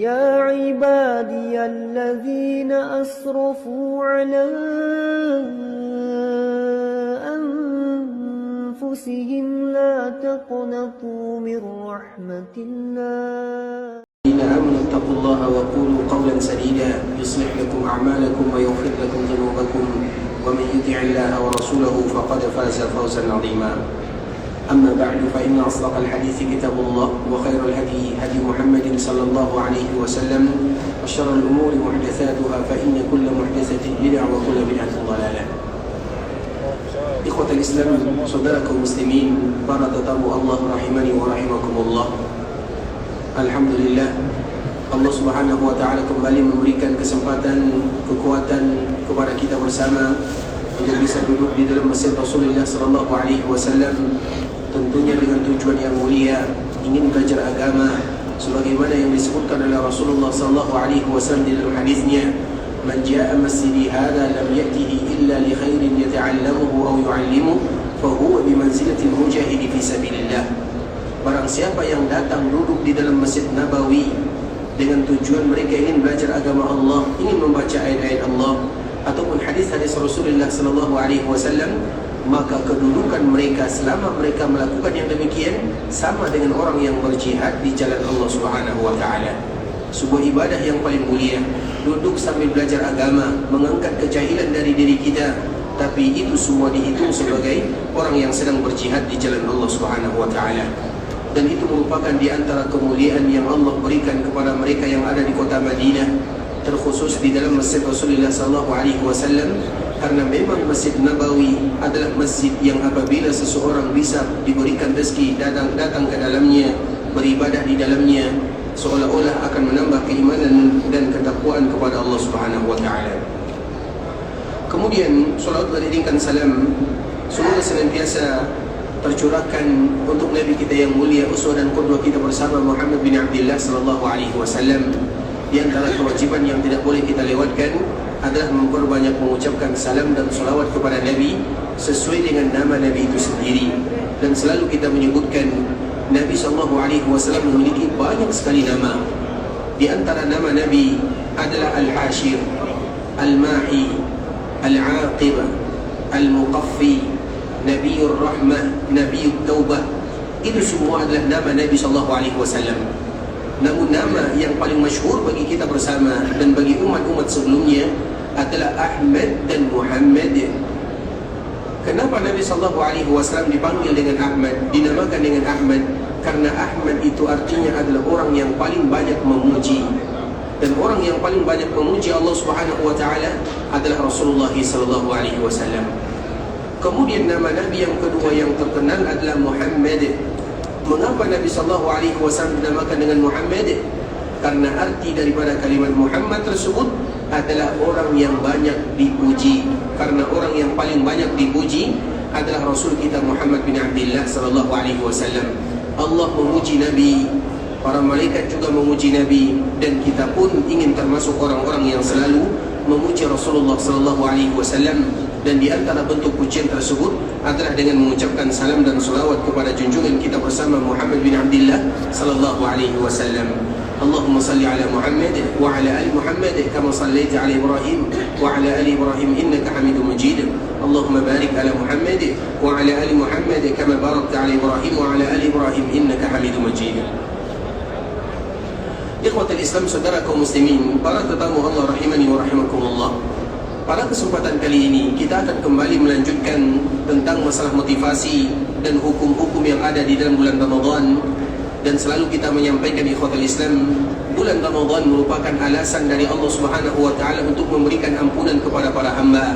يا عبادي الذين أسرفوا على أنفسهم لا تقنطوا من رحمة الله الذين آمنوا اتقوا الله وقولوا قولا سديدا يصلح لكم أعمالكم ويغفر لكم ذنوبكم ومن يطع الله ورسوله فقد فاز فوزا عظيما. أما بعد فإن أصدق الحديث كتاب الله وخير الهدي هدي محمد صلى الله عليه وسلم وشر الأمور محدثاتها فإن كل محدثة بدعة وكل بدعة ضلالة. Ikhwatul Islam, saudara kaum muslimin, para tetamu Allah rahimani wa rahimakumullah. Alhamdulillah, Allah Subhanahu wa taala kembali memberikan kesempatan, kekuatan kepada kita bersama untuk bisa duduk di dalam masjid Rasulullah sallallahu alaihi wasallam, tentunya dengan tujuan yang mulia, ingin belajar agama sebagaimana yang disebutkan oleh Rasulullah sallallahu alaihi wasallam di dalam hadisnya, "Man jaa'a masjidi hadza lam ya'tihi illa li khairin yata'allamuhu aw yu'allimuhu fa huwa bi manzilati al-mujahid fi sabilillah." Barang siapa yang datang duduk di dalam Masjid Nabawi dengan tujuan mereka ingin belajar agama Allah, ingin membaca ayat-ayat Allah ataupun hadis-hadis Rasulullah sallallahu alaihi wasallam, maka kedudukan mereka selama mereka melakukan yang demikian sama dengan orang yang berjihad di jalan Allah Subhanahu wa taala. Sebuah ibadah yang paling mulia, duduk sambil belajar agama, mengangkat kejahilan dari diri kita, tapi itu semua dihitung sebagai orang yang sedang berjihad di jalan Allah Subhanahu wa taala. Dan itu merupakan di antara kemuliaan yang Allah berikan kepada mereka yang ada di kota Madinah, terkhusus di dalam Masjid Rasulullah sallallahu alaihi wasallam, karena memang Masjid Nabawi adalah masjid yang apabila seseorang bisa diberikan rezeki datang ke dalamnya, beribadah di dalamnya, seolah-olah akan menambah keimanan dan ketakwaan kepada Allah Subhanahu wa taala. Kemudian salawat dan iringkan salam semoga senantiasa tercurahkan untuk Nabi kita yang mulia, uswah dan qudwah kita bersama Muhammad bin Abdullah sallallahu alaihi wasallam. Di antara kewajiban yang tidak boleh kita lewatkan adalah memperbanyak mengucapkan salam dan salawat kepada Nabi sesuai dengan nama Nabi itu sendiri. Dan selalu kita menyebutkan Nabi sallallahu alaihi wasallam memiliki banyak sekali nama. Di antara nama Nabi adalah Al-Hashir, Al-Mahi, Al-Aqib, Al-Muqaffi, Nabiur Rahmah, Nabiut Taubah. Itu semua adalah nama Nabi sallallahu alaihi wasallam. Namun nama yang paling masyhur bagi kita bersama dan bagi umat-umat sebelumnya adalah Ahmad dan Muhammad. Kenapa Nabi sallallahu alaihi wasallam dipanggil dengan Ahmad, dinamakan dengan Ahmad? Karena Ahmad itu artinya adalah orang yang paling banyak memuji. Dan orang yang paling banyak memuji Allah Subhanahu wa taala adalah Rasulullah sallallahu alaihi wasallam. Kemudian nama Nabi yang kedua yang terkenal adalah Muhammad. Mengapa Nabi sallallahu alaihi wasallam dinamakan dengan Muhammad? Karena arti daripada kalimat Muhammad tersebut adalah orang yang banyak dipuji. Karena orang yang paling banyak dipuji adalah Rasul kita Muhammad bin Abdullah sallallahu alaihi wasallam. Allah memuji Nabi, para malaikat juga memuji Nabi, dan kita pun ingin termasuk orang-orang yang selalu memuji Rasulullah sallallahu alaihi wasallam. Dan di antara bentuk pujian tersebut adalah dengan mengucapkan salam dan salawat kepada junjungan kita bersama Muhammad bin Abdullah sallallahu alaihi wasallam. Allahumma salli ala Muhammad wa ala ali Muhammad kama sallaita ala Ibrahim wa ala ali Ibrahim innaka Hamidum Majid. Allahumma barik ala Muhammad wa ala ali Muhammad kama barakta ala Ibrahim wa ala ali Ibrahim innaka Hamidum Majid. Ikhwatul Islam, saudara kaum muslimin, para tetamu Allah rahimani wa rahimakumullah. Pada kesempatan kali ini kita akan kembali melanjutkan tentang masalah motivasi dan hukum-hukum yang ada di dalam bulan Ramadan. Dan selalu kita menyampaikan ikhwatul Islam, bulan Ramadan merupakan alasan dari Allah Subhanahu wa taala untuk memberikan ampunan kepada para hamba.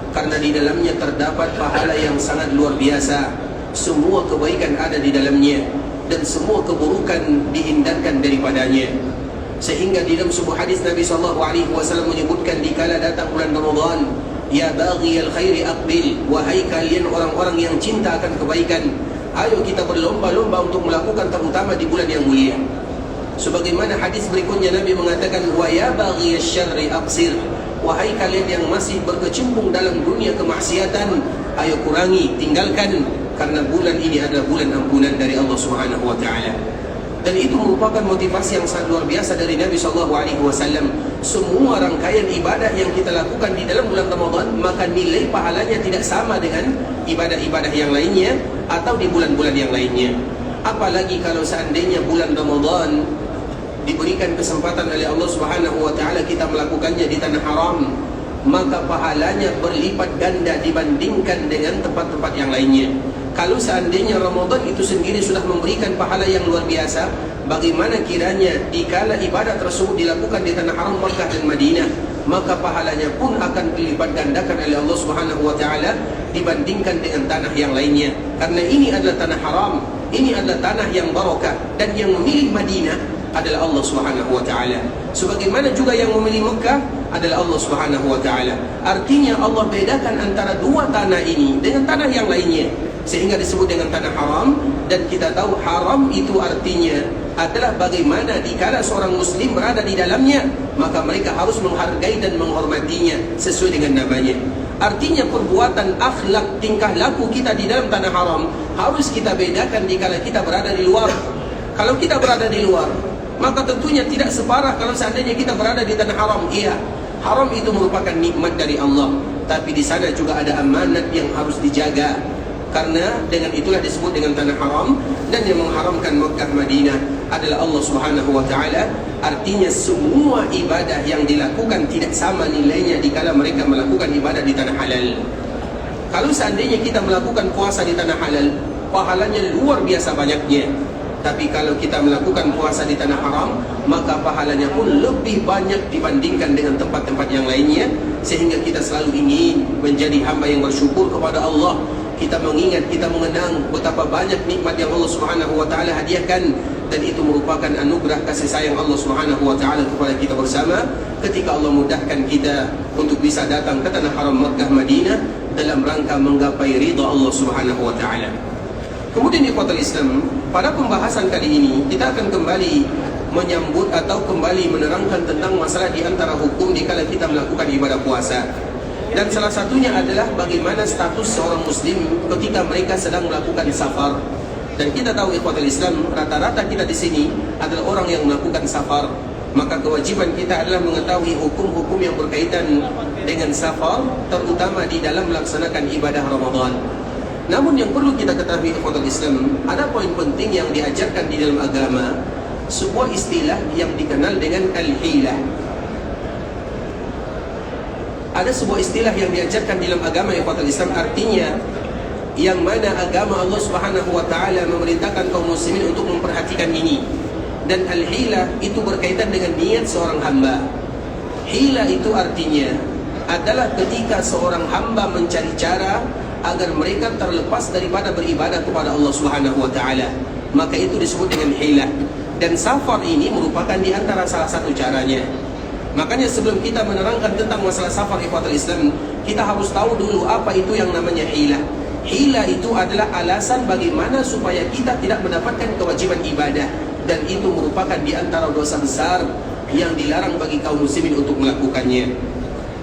Karena di dalamnya terdapat pahala yang sangat luar biasa. Semua kebaikan ada di dalamnya dan semua keburukan dihindarkan daripadanya. Sehingga di dalam sebuah hadis Nabi sallallahu alaihi wasallam menyebutkan dikala datang bulan Ramadan, ya baghiyal khairi aqbil, wahai kalian orang-orang yang cinta akan kebaikan, ayo kita berlomba-lomba untuk melakukan, terutama di bulan yang mulia. Sebagaimana hadis berikutnya Nabi mengatakan, wa ya baghiyasy syarri aqsir, wahai kalian yang masih berkecimpung dalam dunia kemaksiatan, ayo kurangi, tinggalkan, karena bulan ini adalah bulan ampunan dari Allah Subhanahu wa taala. Dan itu merupakan motivasi yang sangat luar biasa dari Nabi SAW. Semua rangkaian ibadah yang kita lakukan di dalam bulan Ramadan, maka nilai pahalanya tidak sama dengan ibadah-ibadah yang lainnya atau di bulan-bulan yang lainnya. Apalagi kalau seandainya bulan Ramadan diberikan kesempatan oleh Allah Subhanahu wa taala kita melakukannya di tanah haram, maka pahalanya berlipat ganda dibandingkan dengan tempat-tempat yang lainnya. Kalau seandainya Ramadan itu sendiri sudah memberikan pahala yang luar biasa, bagaimana kiranya dikala ibadah tersebut dilakukan di tanah haram Makkah dan Madinah, maka pahalanya pun akan dilipat gandakan oleh Allah Subhanahu wa taala dibandingkan dengan tanah yang lainnya. Karena ini adalah tanah haram, ini adalah tanah yang barakah, dan yang memilih Madinah adalah Allah Subhanahu wa taala. Sebagaimana juga yang memilih Mekah adalah Allah Subhanahu wa taala. Artinya Allah bedakan antara dua tanah ini dengan tanah yang lainnya, sehingga disebut dengan tanah haram. Dan kita tahu haram itu artinya adalah bagaimana dikala seorang muslim berada di dalamnya, maka mereka harus menghargai dan menghormatinya sesuai dengan namanya. Artinya perbuatan, akhlak, tingkah laku kita di dalam tanah haram harus kita bedakan dikala kita berada di luar. Kalau kita berada di luar, maka tentunya tidak separah kalau seandainya kita berada di tanah haram. Iya, haram itu merupakan nikmat dari Allah, tapi di sana juga ada amanat yang harus dijaga. Karena dengan itulah disebut dengan tanah haram, dan yang mengharamkan Makkah Madinah adalah Allah Subhanahu wa taala. Artinya semua ibadah yang dilakukan tidak sama nilainya dikala mereka melakukan ibadah di tanah halal. Kalau seandainya kita melakukan puasa di tanah halal, pahalanya luar biasa banyaknya. Tapi kalau kita melakukan puasa di tanah haram, maka pahalanya pun lebih banyak dibandingkan dengan tempat-tempat yang lainnya. Sehingga kita selalu ingin menjadi hamba yang bersyukur kepada Allah. Kita mengingat, kita mengenang betapa banyak nikmat yang Allah Subhanahu wa taala hadiahkan, dan itu merupakan anugerah kasih sayang Allah Subhanahu wa taala kepada kita bersama ketika Allah mudahkan kita untuk bisa datang ke tanah haram Makkah Madinah dalam rangka menggapai ridha Allah Subhanahu wa taala. Kemudian ikhwatul Islam, pada pembahasan kali ini kita akan kembali menyambut atau kembali menerangkan tentang masalah di antara hukum dikala kita melakukan ibadah puasa. Dan salah satunya adalah bagaimana status seorang muslim ketika mereka sedang melakukan safar. Dan kita tahu ikhwatul Islam, rata-rata kita di sini adalah orang yang melakukan safar. Maka kewajiban kita adalah mengetahui hukum-hukum yang berkaitan dengan safar, terutama di dalam melaksanakan ibadah Ramadan. Namun yang perlu kita ketahui ikhwatul Islam, ada poin penting yang diajarkan di dalam agama, sebuah istilah yang dikenal dengan al-hilah. Ada sebuah istilah yang diajarkan dalam agama ikhwatul Islam, artinya yang mana agama Allah Subhanahu wa taala memerintahkan kaum muslimin untuk memperhatikan ini. Dan al-hilah itu berkaitan dengan niat seorang hamba. Hilah itu artinya adalah ketika seorang hamba mencari cara agar mereka terlepas daripada beribadah kepada Allah Subhanahu wa taala, maka itu disebut dengan hilah. Dan safar ini merupakan di antara salah satu caranya. Makanya sebelum kita menerangkan tentang masalah safar ikhwatul Islam, kita harus tahu dulu apa itu yang namanya hilah. Hilah itu adalah alasan bagaimana supaya kita tidak mendapatkan kewajiban ibadah, dan itu merupakan di antara dosa besar yang dilarang bagi kaum muslimin untuk melakukannya.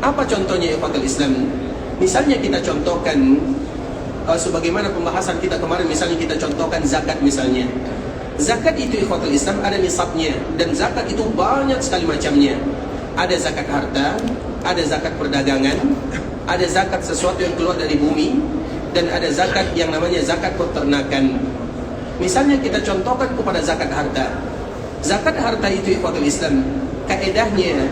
Apa contohnya ikhwatul Islam? Misalnya kita contohkan sebagaimana pembahasan kita kemarin, misalnya kita contohkan zakat misalnya. Zakat itu ikhwatul Islam ada nisabnya, dan zakat itu banyak sekali macamnya. Ada zakat harta, ada zakat perdagangan, ada zakat sesuatu yang keluar dari bumi, dan ada zakat yang namanya zakat peternakan. Misalnya kita contohkan kepada zakat harta. Zakat harta itu ikhwatul Islam, kaedahnya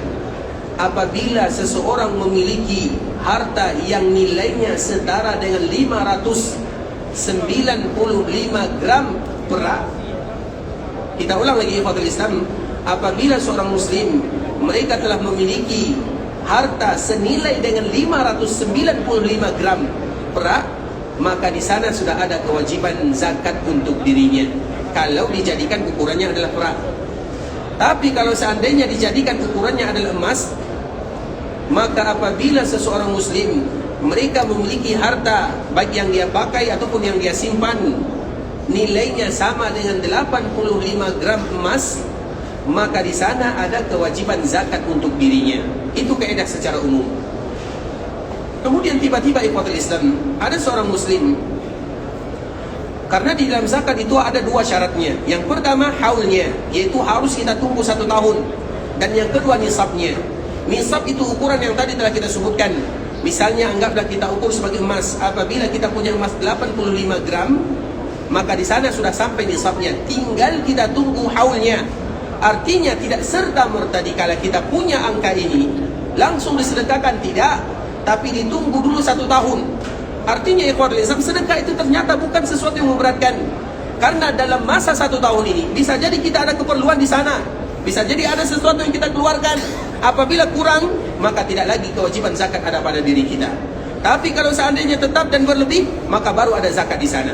apabila seseorang memiliki harta yang nilainya setara dengan 595 gram perak. Kita ulang lagi ikhwatul Islam, apabila seorang muslim mereka telah memiliki harta senilai dengan 595 gram perak, maka di sana sudah ada kewajiban zakat untuk dirinya kalau dijadikan ukurannya adalah perak. Tapi kalau seandainya dijadikan ukurannya adalah emas, maka apabila seseorang muslim mereka memiliki harta baik yang dia pakai ataupun yang dia simpan nilainya sama dengan 85 gram emas, maka di sana ada kewajiban zakat untuk dirinya. Itu kaidah secara umum. Kemudian tiba-tiba ikhwatul Islam, ada seorang muslim Karena di dalam zakat itu ada dua syaratnya. Yang pertama haulnya, yaitu harus kita tunggu 1 tahun. Dan yang kedua nisabnya. Nisab itu ukuran yang tadi telah kita sebutkan. Misalnya anggaplah kita ukur sebagai emas. Apabila kita punya emas 85 gram, maka di sana sudah sampai nisabnya. Tinggal kita tunggu haulnya. Artinya tidak serta-merta dikala kita punya angka ini langsung disedekahkan, tidak. Tapi ditunggu dulu 1 tahun. Artinya ikhwatul Islam, sedekah itu ternyata bukan sesuatu yang memberatkan. Karena dalam masa 1 tahun ini bisa jadi kita ada keperluan di sana, bisa jadi ada sesuatu yang kita keluarkan. Apabila kurang, maka tidak lagi kewajiban zakat ada pada diri kita. Tapi kalau seandainya tetap dan berlebih, maka baru ada zakat di sana.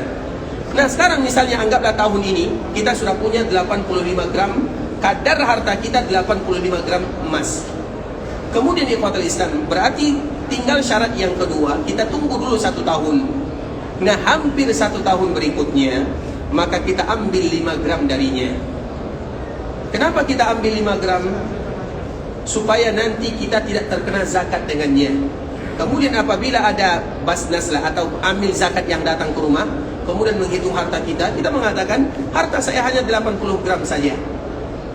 Nah sekarang misalnya anggaplah tahun ini kita sudah punya 85 gram, kadar harta kita 85 gram emas. Kemudian ikhwatul Islam, berarti tinggal syarat yang kedua, kita tunggu dulu 1 tahun. Nah hampir 1 tahun berikutnya, maka kita ambil 5 gram darinya. Kenapa kita ambil 5 gram? Supaya nanti kita tidak terkena zakat dengannya. Kemudian apabila ada basnas lah atau amil zakat yang datang ke rumah, kemudian menghitung harta kita, kita mengatakan harta saya hanya 80 gram saja.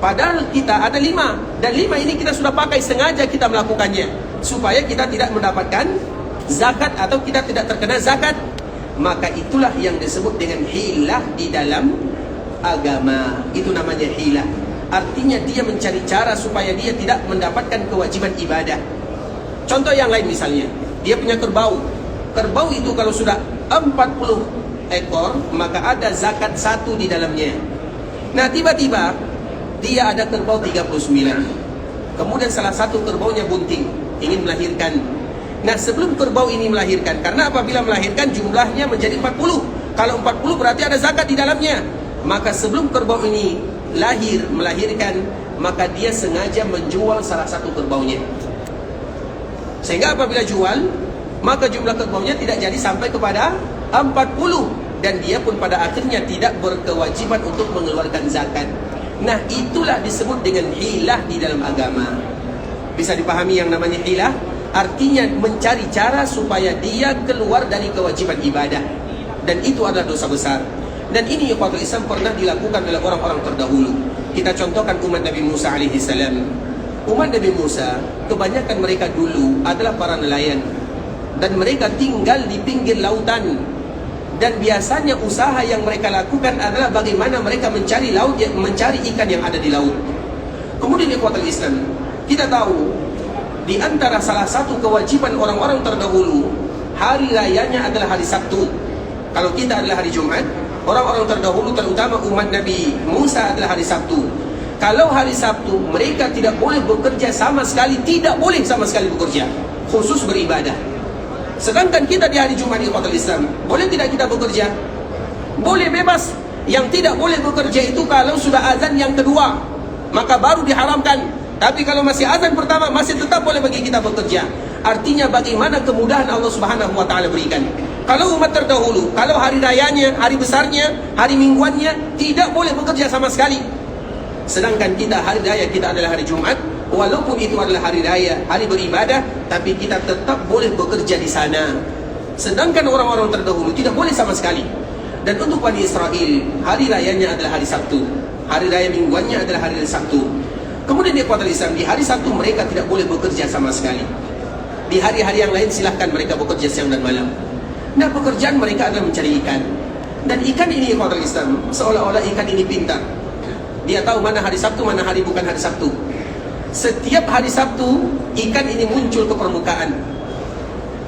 Padahal kita ada 5. Dan 5 ini kita sudah pakai, sengaja kita melakukannya supaya kita tidak mendapatkan zakat atau kita tidak terkena zakat. Maka itulah yang disebut dengan hilah di dalam agama. Itu namanya hilah. Artinya dia mencari cara supaya dia tidak mendapatkan kewajiban ibadah. Contoh yang lain misalnya, dia punya kerbau. Kerbau itu kalau sudah 40 ekor, maka ada zakat 1 di dalamnya. Nah tiba-tiba dia ada kerbau 39. Kemudian salah satu kerbaunya bunting, ingin melahirkan. Nah sebelum kerbau ini melahirkan, karena apabila melahirkan jumlahnya menjadi 40. Kalau 40 berarti ada zakat di dalamnya. Maka sebelum kerbau ini melahirkan, maka dia sengaja menjual salah satu kerbaunya. Sehingga apabila jual, maka jumlah kerbaunya tidak jadi sampai kepada 40. Dan dia pun pada akhirnya tidak berkewajiban untuk mengeluarkan zakat. Nah itulah disebut dengan hilah di dalam agama. Bisa dipahami yang namanya hilah? Artinya mencari cara supaya dia keluar dari kewajiban ibadah. Dan itu adalah dosa besar. Dan ini ikhwatul Islam pernah dilakukan oleh orang-orang terdahulu. Kita contohkan umat Nabi Musa alaihissalam. Umat Nabi Musa, kebanyakan mereka dulu adalah para nelayan. Dan mereka tinggal di pinggir lautan. Dan biasanya usaha yang mereka lakukan adalah bagaimana mereka mencari laut, mencari ikan yang ada di laut. Kemudian ikhwatul Islam, kita tahu di antara salah satu kewajiban orang-orang terdahulu, hari rayanya adalah hari Sabtu. Kalau kita adalah hari Jumat, orang-orang terdahulu terutama umat Nabi Musa adalah hari Sabtu. Kalau hari Sabtu, mereka tidak boleh bekerja sama sekali, tidak boleh sama sekali bekerja, khusus beribadah. Sedangkan kita di hari Jumat ikhwatul Islam, boleh tidak kita bekerja? Boleh, bebas. Yang tidak boleh bekerja itu kalau sudah azan yang kedua, maka baru diharamkan. Tapi kalau masih azan pertama, masih tetap boleh bagi kita bekerja. Artinya bagaimana kemudahan Allah Subhanahu wa taala berikan. Kalau umat terdahulu, kalau hari rayanya, hari besarnya, hari mingguannya, tidak boleh bekerja sama sekali. Sedangkan kita hari raya kita adalah hari Jumat, walaupun itu adalah hari raya, hari beribadah, tapi kita tetap boleh bekerja di sana. Sedangkan orang-orang terdahulu tidak boleh sama sekali. Dan untuk Bani Israel, hari rayanya adalah hari Sabtu, hari raya mingguannya adalah hari Sabtu. Kemudian di kuartal Islam, di hari Sabtu mereka tidak boleh bekerja sama sekali. Di hari-hari yang lain silahkan mereka bekerja siang dan malam. Nah pekerjaan mereka adalah mencari ikan. Dan ikan ini di kuartal Islam, seolah-olah ikan ini pintar. Dia tahu mana hari Sabtu, mana hari bukan hari Sabtu. Setiap hari Sabtu, ikan ini muncul ke permukaan.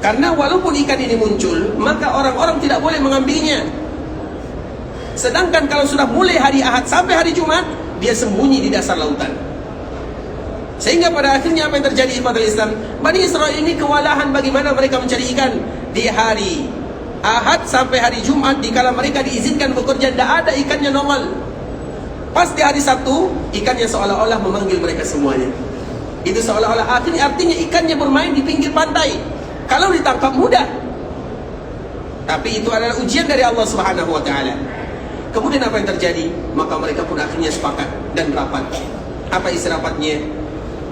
Karena walaupun ikan ini muncul, maka orang-orang tidak boleh mengambilnya. Sedangkan kalau sudah mulai hari Ahad sampai hari Jumat, dia sembunyi di dasar lautan. Sehingga pada akhirnya apa yang terjadi pada Islam? Bani Israel ini kewalahan bagaimana mereka mencari ikan. Di hari Ahad sampai hari Jumat, dikala mereka diizinkan bekerja, tidak ada ikannya nongol. Pas di hari Sabtu, ikannya seolah-olah memanggil mereka semuanya. Itu seolah-olah artinya ikannya bermain di pinggir pantai. Kalau ditangkap mudah. Tapi itu adalah ujian dari Allah Subhanahu wa taala. Kemudian apa yang terjadi? Maka mereka pun akhirnya sepakat dan rapat. Apa isi rapatnya?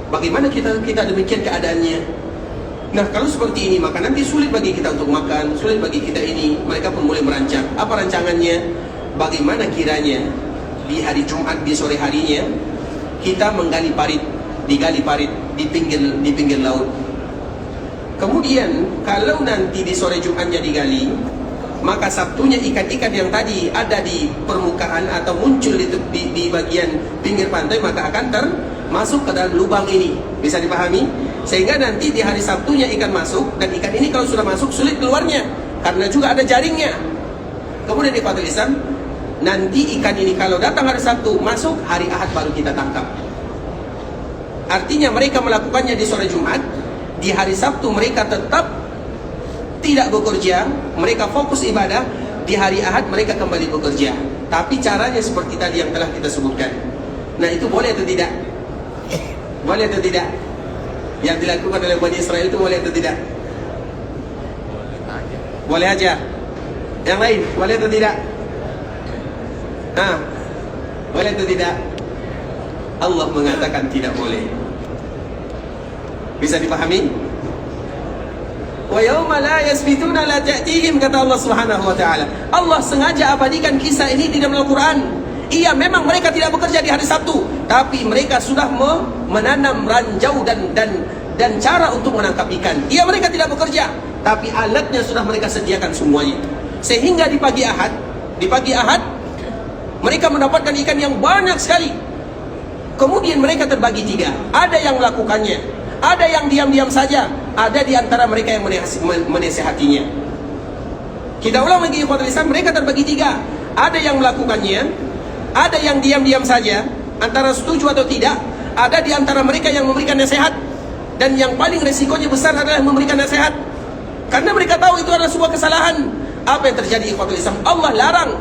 Bagaimana kita demikian keadaannya? Nah, kalau seperti ini, maka nanti sulit bagi kita untuk makan, sulit bagi kita ini. Mereka pun mulai merancang. Apa rancangannya? Bagaimana kiranya di hari Jumat, di sore harinya, kita menggali parit, digali parit di pinggir laut. Kemudian, kalau nanti di sore Jumatnya digali, maka Sabtunya ikan-ikan yang tadi ada di permukaan atau muncul di bagian pinggir pantai, maka akan termasuk ke dalam lubang ini. Bisa dipahami? Sehingga nanti di hari Sabtunya ikan masuk, dan ikan ini kalau sudah masuk sulit keluarnya, karena juga ada jaringnya. Kemudian di Fatul Islam, nanti ikan ini kalau datang hari Sabtu, masuk hari Ahad baru kita tangkap. Artinya mereka melakukannya di sore Jumat, di hari Sabtu mereka tetap tidak bekerja, mereka fokus ibadah. Di hari Ahad mereka kembali bekerja. Tapi caranya seperti tadi yang telah kita sebutkan. Nah, itu boleh atau tidak? Boleh atau tidak? Yang dilakukan oleh Bani Israel itu boleh atau tidak? Boleh aja. Yang lain, boleh atau tidak? Nah, boleh atau tidak? Allah mengatakan tidak boleh. Bisa dipahami? Wa yauma la yasbituna la ta'tihim, kata Allah Subhanahu wa taala. Allah sengaja abadikan kisah ini di dalam Al-Qur'an. Iya, memang mereka tidak bekerja di hari Sabtu, tapi mereka sudah menanam ranjau dan cara untuk menangkap ikan. Iya, mereka tidak bekerja, tapi alatnya sudah mereka sediakan semuanya. Sehingga di pagi Ahad mereka mendapatkan ikan yang banyak sekali. Kemudian mereka terbagi tiga. Ada yang melakukannya, ada yang diam-diam saja, ada di antara mereka yang menasihatinya. Kita ulang lagi, ikhwatul Islam, mereka terbagi tiga. Ada yang melakukannya, ada yang diam-diam saja, antara setuju atau tidak. Ada di antara mereka yang memberikan nasihat, dan yang paling resikonya besar adalah memberikan nasihat, karena mereka tahu itu adalah sebuah kesalahan. Apa yang terjadi, ikhwatul Islam? Allah larang.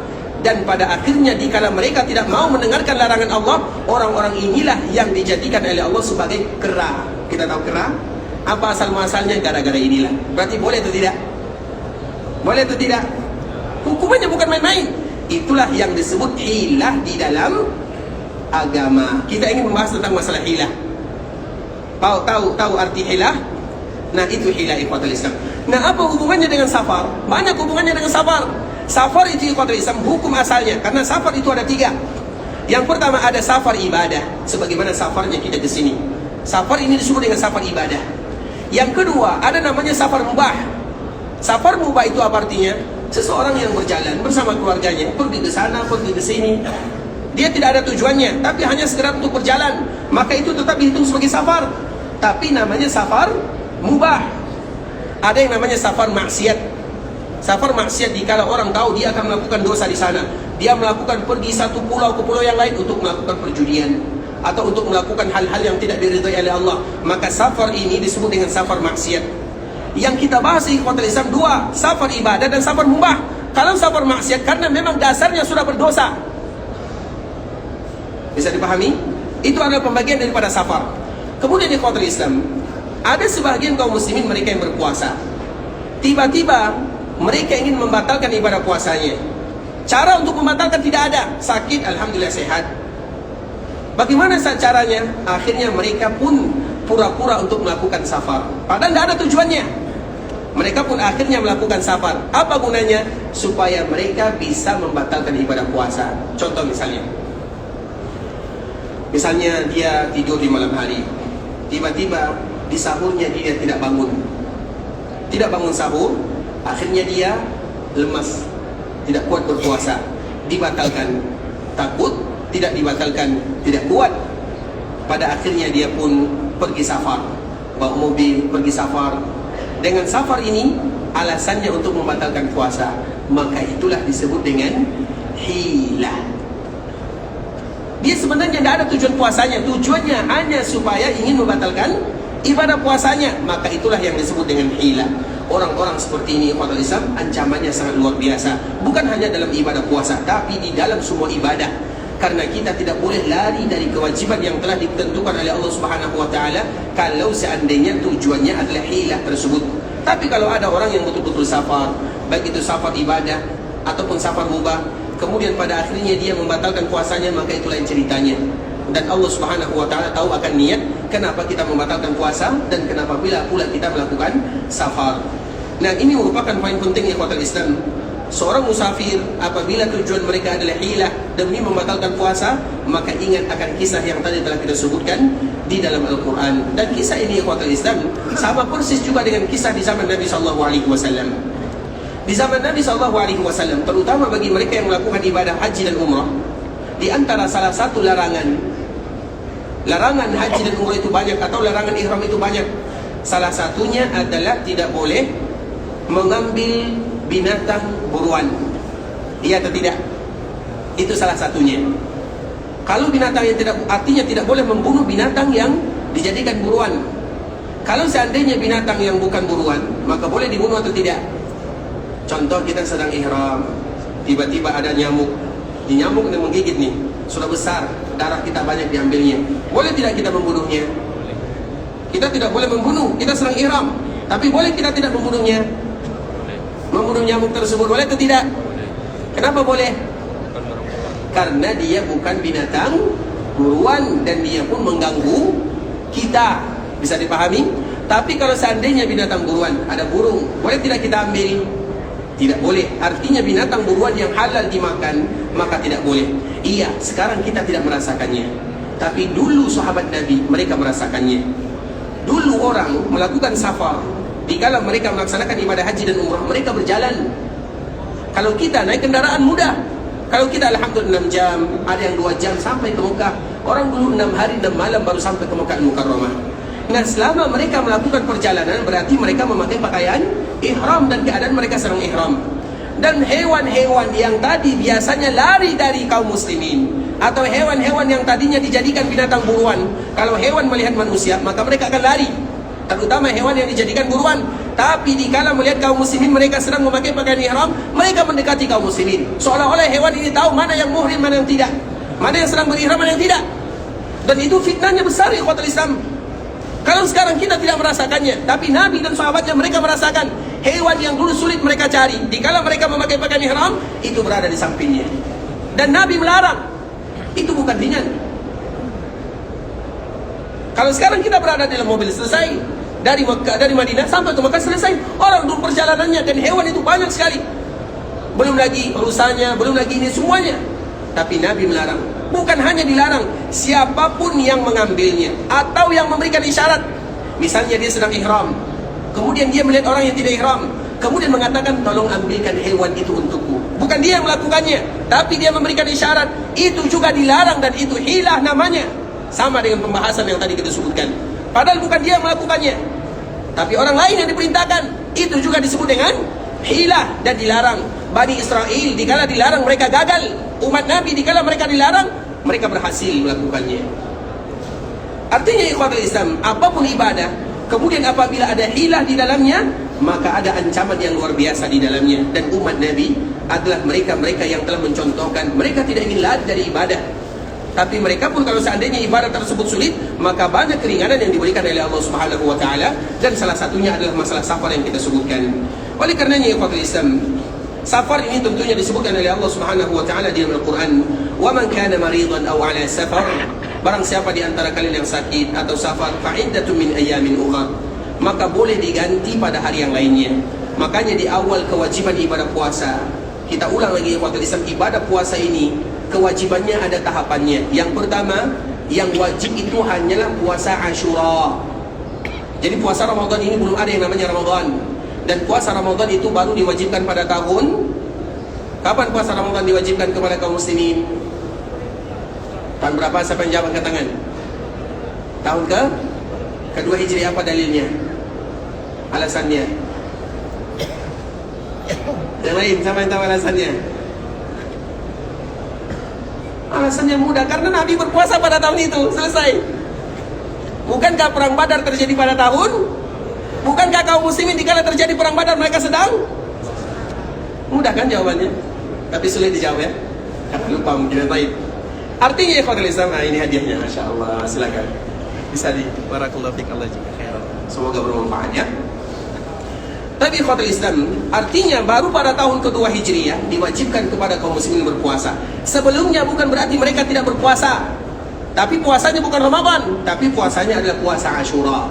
Dan pada akhirnya dikala mereka tidak mau mendengarkan larangan Allah, orang-orang inilah yang dijadikan oleh Allah sebagai kera. Kita tahu kera? Apa asal-muasalnya? Gara-gara inilah. Berarti boleh atau tidak? Boleh atau tidak? Hukumannya bukan main-main. Itulah yang disebut hilah di dalam agama. Kita ingin membahas tentang masalah hilah. Tahu arti hilah? Nah, itu hilah, ikhwatul Islam. Nah, apa hubungannya dengan safar? Banyak hubungannya dengan safar. Safar itu, ikhwatul Islam, hukum asalnya, karena safar itu ada tiga. Yang pertama ada safar ibadah, sebagaimana safarnya kita ke sini. Safar ini disebut dengan safar ibadah. Yang kedua ada namanya safar mubah. Safar mubah itu apa artinya? Seseorang yang berjalan bersama keluarganya, pergi ke sana, pergi ke sini. Dia tidak ada tujuannya, tapi hanya sekedar untuk berjalan, maka itu tetap dihitung sebagai safar. Tapi namanya safar mubah. Ada yang namanya safar maksiat. Safar maksiat dikala orang tahu dia akan melakukan dosa di sana, dia melakukan pergi satu pulau ke pulau yang lain untuk melakukan perjudian atau untuk melakukan hal-hal yang tidak diridhai oleh Allah, maka safar ini disebut dengan safar maksiat. Yang kita bahas di ikhwatul Islam dua, safar ibadah dan safar mubah. Kalau safar maksiat karena memang dasarnya sudah berdosa. Bisa dipahami? Itu adalah pembagian daripada safar. Kemudian di ikhwatul Islam, ada sebagian kaum muslimin mereka yang berpuasa. Tiba-tiba mereka ingin membatalkan ibadah puasanya. Cara untuk membatalkan tidak ada. Sakit, alhamdulillah sehat. Bagaimana caranya? Akhirnya mereka pun pura-pura untuk melakukan safar, padahal tidak ada tujuannya. Mereka pun akhirnya melakukan safar. Apa gunanya? Supaya mereka bisa membatalkan ibadah puasa. Contoh misalnya dia tidur di malam hari, tiba-tiba di sahurnya dia tidak bangun sahur. Akhirnya dia lemas, tidak kuat berpuasa, dibatalkan. Takut tidak dibatalkan, tidak kuat. Pada akhirnya dia pun pergi safar, bawa mobil pergi safar. Dengan safar ini alasannya untuk membatalkan puasa, maka itulah disebut dengan hilah. Dia sebenarnya tidak ada tujuan puasanya, tujuannya hanya supaya ingin membatalkan ibadah puasanya, maka itulah yang disebut dengan hilah. Orang-orang seperti ini, ikhwatul Islam, ancamannya sangat luar biasa. Bukan hanya dalam ibadah puasa, tapi di dalam semua ibadah. Karena kita tidak boleh lari dari kewajiban yang telah ditentukan oleh Allah Subhanahu wa taala kalau seandainya tujuannya adalah hilah tersebut. Tapi kalau ada orang yang betul-betul safar, baik itu safar ibadah ataupun safar mubah, kemudian pada akhirnya dia membatalkan puasanya, maka itulah yang ceritanya. dan Allah Subhanahu wa taala tahu akan niat kenapa kita membatalkan puasa dan kenapa pula kita melakukan safar. Nah, ini merupakan poin penting ikhwatul Islam. Seorang musafir apabila tujuan mereka adalah hilah demi membatalkan puasa, maka ingat akan kisah yang tadi telah kita sebutkan di dalam Al-Quran. Dan kisah ini ikhwatul Islam sama persis juga dengan kisah di zaman Nabi SAW. Di zaman Nabi SAW, terutama bagi mereka yang melakukan ibadah haji dan umrah, di antara salah satu larangan haji dan umrah itu banyak, atau larangan ihram itu banyak. Salah satunya adalah tidak boleh mengambil binatang buruan. Iya atau tidak? Itu salah satunya. Kalau binatang yang tidak, artinya tidak boleh membunuh binatang yang dijadikan buruan. Kalau seandainya binatang yang bukan buruan, maka boleh dibunuh atau tidak? Contoh, kita sedang ihram, tiba-tiba ada nyamuk. Di nyamuk yang menggigit nih, sudah besar, darah kita banyak diambilnya. Boleh tidak kita membunuhnya? Kita tidak boleh membunuh, kita sedang ihram. Tapi boleh kita tidak membunuhnya? Membunuh nyamuk tersebut boleh atau tidak? Kenapa boleh? Karena dia bukan binatang buruan dan dia pun mengganggu kita. Bisa dipahami? Tapi kalau seandainya binatang buruan, ada burung, boleh tidak kita ambil? Tidak boleh. Artinya binatang buruan yang halal dimakan, maka tidak boleh. Iya, sekarang kita tidak merasakannya, tapi dulu sahabat Nabi mereka merasakannya. Dulu orang melakukan safar, dikala mereka melaksanakan ibadah haji dan umrah, mereka berjalan. Kalau kita naik kendaraan mudah, kalau kita alhamdulillah 6 jam, ada yang 2 jam sampai ke Mekah. Orang dulu 6 hari 6 malam baru sampai ke Mekah Al-Mukarramah. Nah, selama mereka melakukan perjalanan, berarti mereka memakai pakaian ihram dan keadaan mereka sedang ihram. Dan hewan-hewan yang tadi biasanya lari dari kaum muslimin, atau hewan-hewan yang tadinya dijadikan binatang buruan, kalau hewan melihat manusia, maka mereka akan lari. Terutama hewan yang dijadikan buruan. Tapi dikala melihat kaum muslimin mereka sedang memakai pakaian ihram, mereka mendekati kaum muslimin. Seolah-olah hewan ini tahu mana yang muhrim, mana yang tidak, mana yang sedang berihram, mana yang tidak. Dan itu fitnahnya besar ikhwatul Islam. Kalau sekarang kita tidak merasakannya, tapi Nabi dan sahabatnya mereka merasakan. Hewan yang dulu sulit mereka cari, dikala mereka memakai pakaian ihram, itu berada di sampingnya. Dan Nabi melarang. Itu bukan ringan. Kalau sekarang kita berada dalam mobil, selesai dari Mekah, dari Madinah sampai ke Mekah, selesai. Orang dulu perjalanannya dan hewan itu banyak sekali. Belum lagi rusanya, belum lagi ini semuanya. Tapi Nabi melarang. Bukan hanya dilarang, siapapun yang mengambilnya atau yang memberikan isyarat. Misalnya dia sedang ihram, kemudian dia melihat orang yang tidak ihram, kemudian mengatakan tolong ambilkan hewan itu untukku. Bukan dia yang melakukannya, tapi dia memberikan isyarat. Itu juga dilarang dan itu hilah namanya. Sama dengan pembahasan yang tadi kita sebutkan. Padahal bukan dia yang melakukannya, tapi orang lain yang diperintahkan. Itu juga disebut dengan hilah dan dilarang. Bani Israel dikala dilarang mereka gagal. Umat Nabi dikala mereka dilarang, mereka berhasil melakukannya. Artinya ikhwatul Islam, apapun ibadah, kemudian apabila ada hilah di dalamnya, maka ada ancaman yang luar biasa di dalamnya. Dan umat Nabi adalah mereka-mereka yang telah mencontohkan, mereka tidak ingin lari dari ibadah. Tapi mereka pun kalau seandainya ibadah tersebut sulit, maka banyak keringanan yang diberikan oleh Allah Subhanahu wa taala, dan salah satunya adalah masalah safar yang kita sebutkan. Oleh karenanya ikhwatul Islam, safar ini tentunya disebutkan oleh Allah Subhanahu wa taala di dalam Al-Qur'an, "Wa man kana maridan aw 'ala safar", barang siapa di antara kalian yang sakit atau safar, fa iddatun min ayamin ukhra, maka boleh diganti pada hari yang lainnya. Makanya di awal kewajiban ibadah puasa, kita ulang lagi ikhwatul Islam, ibadah puasa ini kewajibannya ada tahapannya. Yang pertama, yang wajib itu hanyalah puasa Asyura. Jadi puasa Ramadan ini belum ada yang namanya Ramadan. Dan puasa Ramadan itu baru diwajibkan pada tahun. Kapan puasa Ramadan diwajibkan kepada kaum muslimin? Tahun berapa? Siapa yang jawab angkat tangan? Tahun kedua Hijri. Apa dalilnya? Alasannya? Yang lain, siapa yang tahu alasannya? Alasannya mudah, karena Nabi berpuasa pada tahun itu. Selesai. Bukankah perang Badar terjadi pada tahun? Bukankah kaum muslimin dikala terjadi perang Badar mereka sedang? Mudah kan jawabannya? Tapi sulit dijawab ya? Karena lupa mungkin. Baik. Artinya ikhwatul Islam, ini hadiahnya. Masya Allah, silakan. Bisa di barakallahu fik, Allah juga khairan. Semoga bermanfaat ya. Tapi ikhwatul Islam, artinya baru pada tahun kedua Hijriyah diwajibkan kepada kaum muslimin berpuasa. Sebelumnya bukan berarti mereka tidak berpuasa. Tapi puasanya bukan Ramadan, tapi puasanya adalah puasa Ashura.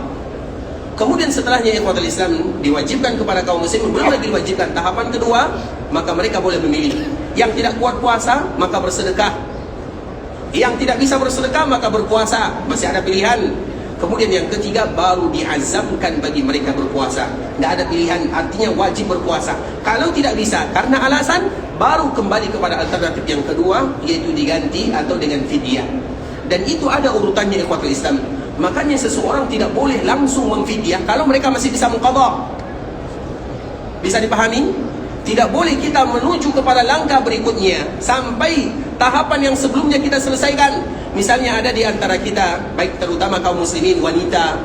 Kemudian setelahnya ikhwatul Islam diwajibkan kepada kaum muslimin, belum lagi diwajibkan tahapan kedua, maka mereka boleh memilih. Yang tidak kuat puasa maka bersedekah. Yang tidak bisa bersedekah maka berpuasa, masih ada pilihan. Kemudian yang ketiga baru diazamkan bagi mereka berpuasa. Tidak ada pilihan, artinya wajib berpuasa. Kalau tidak bisa karena alasan, baru kembali kepada alternatif yang kedua, yaitu diganti atau dengan fidyah. Dan itu ada urutannya ikhwatul Islam. Makanya seseorang tidak boleh langsung memfidyah kalau mereka masih bisa mengqadha. Bisa dipahami? Tidak boleh kita menuju kepada langkah berikutnya sampai tahapan yang sebelumnya kita selesaikan. Misalnya ada di antara kita, baik terutama kaum muslimin wanita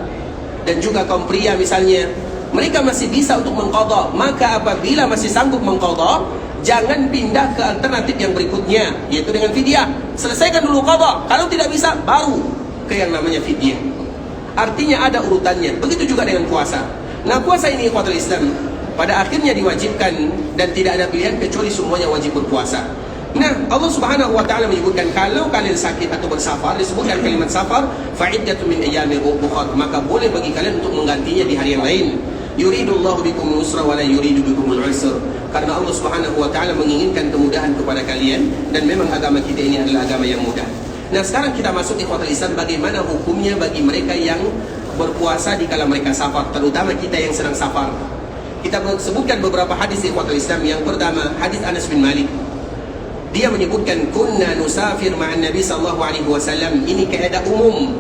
dan juga kaum pria misalnya, mereka masih bisa untuk mengqadha. Maka apabila masih sanggup mengqadha, jangan pindah ke alternatif yang berikutnya, yaitu dengan fidyah. Selesaikan dulu qadha. Kalau tidak bisa, baru ke yang namanya fidyah. Artinya ada urutannya. Begitu juga dengan puasa. Nah, puasa ini ikhwatul Islam pada akhirnya diwajibkan dan tidak ada pilihan kecuali semuanya wajib berpuasa. Nah, Allah Subhanahu wa taala menyebutkan kalau kalian sakit atau bersafar, disebutkan kalimat safar, fa'iddatun min ayyamin ukhra, maka boleh bagi kalian untuk menggantinya di hari yang lain. Yuridullahu bikumul yusra wa la yuridu bikumul usra. Karena Allah Subhanahu wa taala menginginkan kemudahan kepada kalian dan memang agama kita ini adalah agama yang mudah. Nah, sekarang kita masuk ikhwatul Islam, bagaimana hukumnya bagi mereka yang berpuasa di kala mereka safar, terutama kita yang sedang safar. Kita sebutkan beberapa hadis ikhwatul Islam. Yang pertama, hadis Anas bin Malik. Dia menyebutkan kunna nusafir ma'an Nabi sallallahu alaihi wasallam. Ini kaidah umum.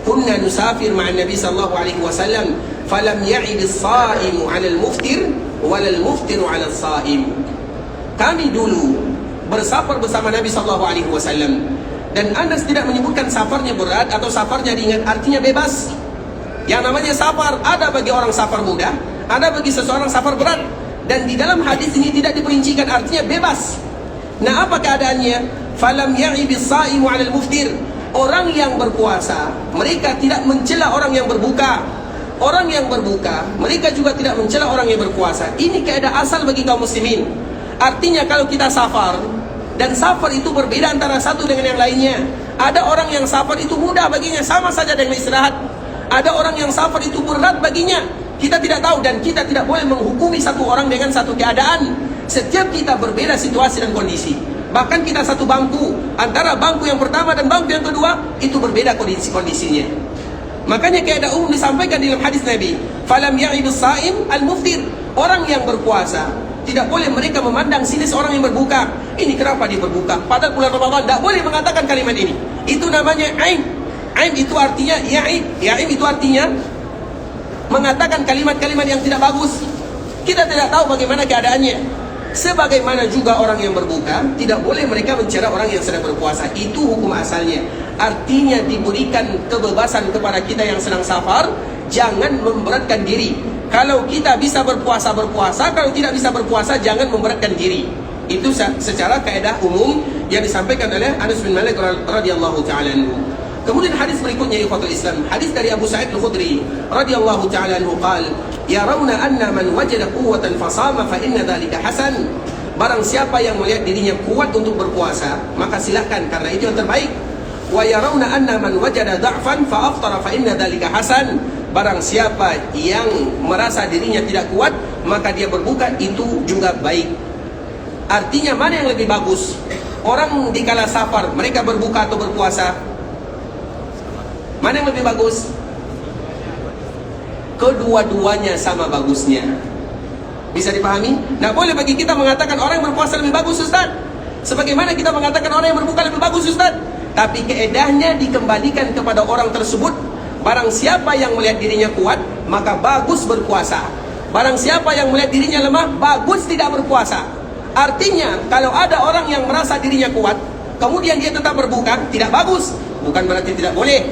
Kunna nusafir ma'an Nabi sallallahu alaihi wasallam falam ya'ib as-sa'imu 'ala al-muftir wala al-muftiru 'ala as-sa'im. Kami dulu bersafar bersama Nabi sallallahu alaihi wasallam dan Anas tidak menyebutkan safarnya berat atau safarnya ringan, artinya bebas. Yang namanya safar ada bagi orang safar mudah, ada bagi seseorang safar berat, dan di dalam hadis ini tidak diperincikan, artinya bebas. Nah, apa keadaannya? Falam ya'ibis sa'imu 'alal muftir. Orang yang berpuasa, mereka tidak mencela orang yang berbuka. Orang yang berbuka, mereka juga tidak mencela orang yang berpuasa. Ini kaidah asal bagi kaum muslimin. Artinya kalau kita safar, dan safar itu berbeda antara satu dengan yang lainnya. Ada orang yang safar itu mudah baginya, sama saja dengan istirahat. Ada orang yang safar itu berat baginya. Kita tidak tahu dan kita tidak boleh menghukumi satu orang dengan satu keadaan. Setiap kita berbeda situasi dan kondisi. Bahkan kita satu bangku, antara bangku yang pertama dan bangku yang kedua, itu berbeda kondisinya. Makanya kaidah umum disampaikan dalam hadis Nabi, falam ya'ibus sa'im al-muftir. Orang yang berpuasa tidak boleh mereka memandang sinis orang yang berbuka. Ini kenapa dia berbuka? Padahal bulan Ramadan. Tidak boleh mengatakan kalimat ini. Itu namanya aib. Aib itu artinya ya'ib. Ya'ib itu artinya mengatakan kalimat-kalimat yang tidak bagus. Kita tidak tahu bagaimana keadaannya. Sebagaimana juga orang yang berbuka, tidak boleh mereka mencela orang yang sedang berpuasa. Itu hukum asalnya. Artinya diberikan kebebasan kepada kita yang sedang safar, jangan memberatkan diri. Kalau kita bisa berpuasa, berpuasa. Kalau tidak bisa berpuasa, jangan memberatkan diri. Itu secara kaidah umum yang disampaikan oleh Anas bin Malik radhiyallahu ta'ala anhu. Kemudian hadis berikutnya ikhwatul Islam, hadis dari Abu Sa'id Al-Khudri radhiyallahu ta'ala anhu qala, yarawna anna man wajada quwwatan fasama fa inna dhalika hasan. Barang siapa yang melihat dirinya kuat untuk berpuasa, maka silakan karena itu yang terbaik. Wa yarawna anna man wajada dha'fan fa aftara fa inna dhalika hasan. Barang siapa yang merasa dirinya tidak kuat, maka dia berbuka, itu juga baik. Artinya mana yang lebih bagus? Orang di kala safar, mereka berbuka atau berpuasa? Mana yang lebih bagus? Kedua-duanya sama bagusnya. Bisa dipahami? Nah, boleh bagi kita mengatakan orang yang berpuasa lebih bagus, Ustaz. Sebagaimana kita mengatakan orang yang berbuka lebih bagus, Ustaz. Tapi keedahnya dikembalikan kepada orang tersebut. Barang siapa yang melihat dirinya kuat, maka bagus berpuasa. Barang siapa yang melihat dirinya lemah, bagus tidak berpuasa. Artinya, kalau ada orang yang merasa dirinya kuat, kemudian dia tetap berbuka, tidak bagus. Bukan berarti tidak boleh.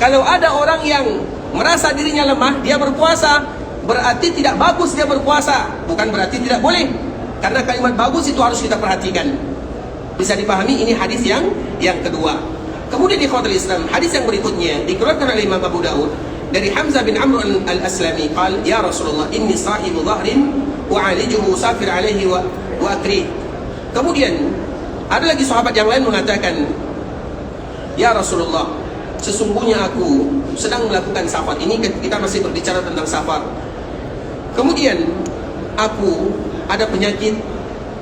Kalau ada orang yang merasa dirinya lemah, dia berpuasa, berarti tidak bagus dia berpuasa. Bukan berarti tidak boleh. Karena kalimat bagus itu harus kita perhatikan. Bisa dipahami? Ini hadis yang kedua. Kemudian di ikhwatul Islam, hadis yang berikutnya dikeluarkan oleh Imam Abu Dawud dari Hamzah bin Amr al-Aslami qala, ya Rasulullah, inni sahibu dhahrin wa'alijuhu musafir alaihi wa akri. Kemudian ada lagi sahabat yang lain mengatakan, "Ya Rasulullah, sesungguhnya aku sedang melakukan safar." Ini kita masih berbicara tentang safar. Kemudian aku ada penyakit,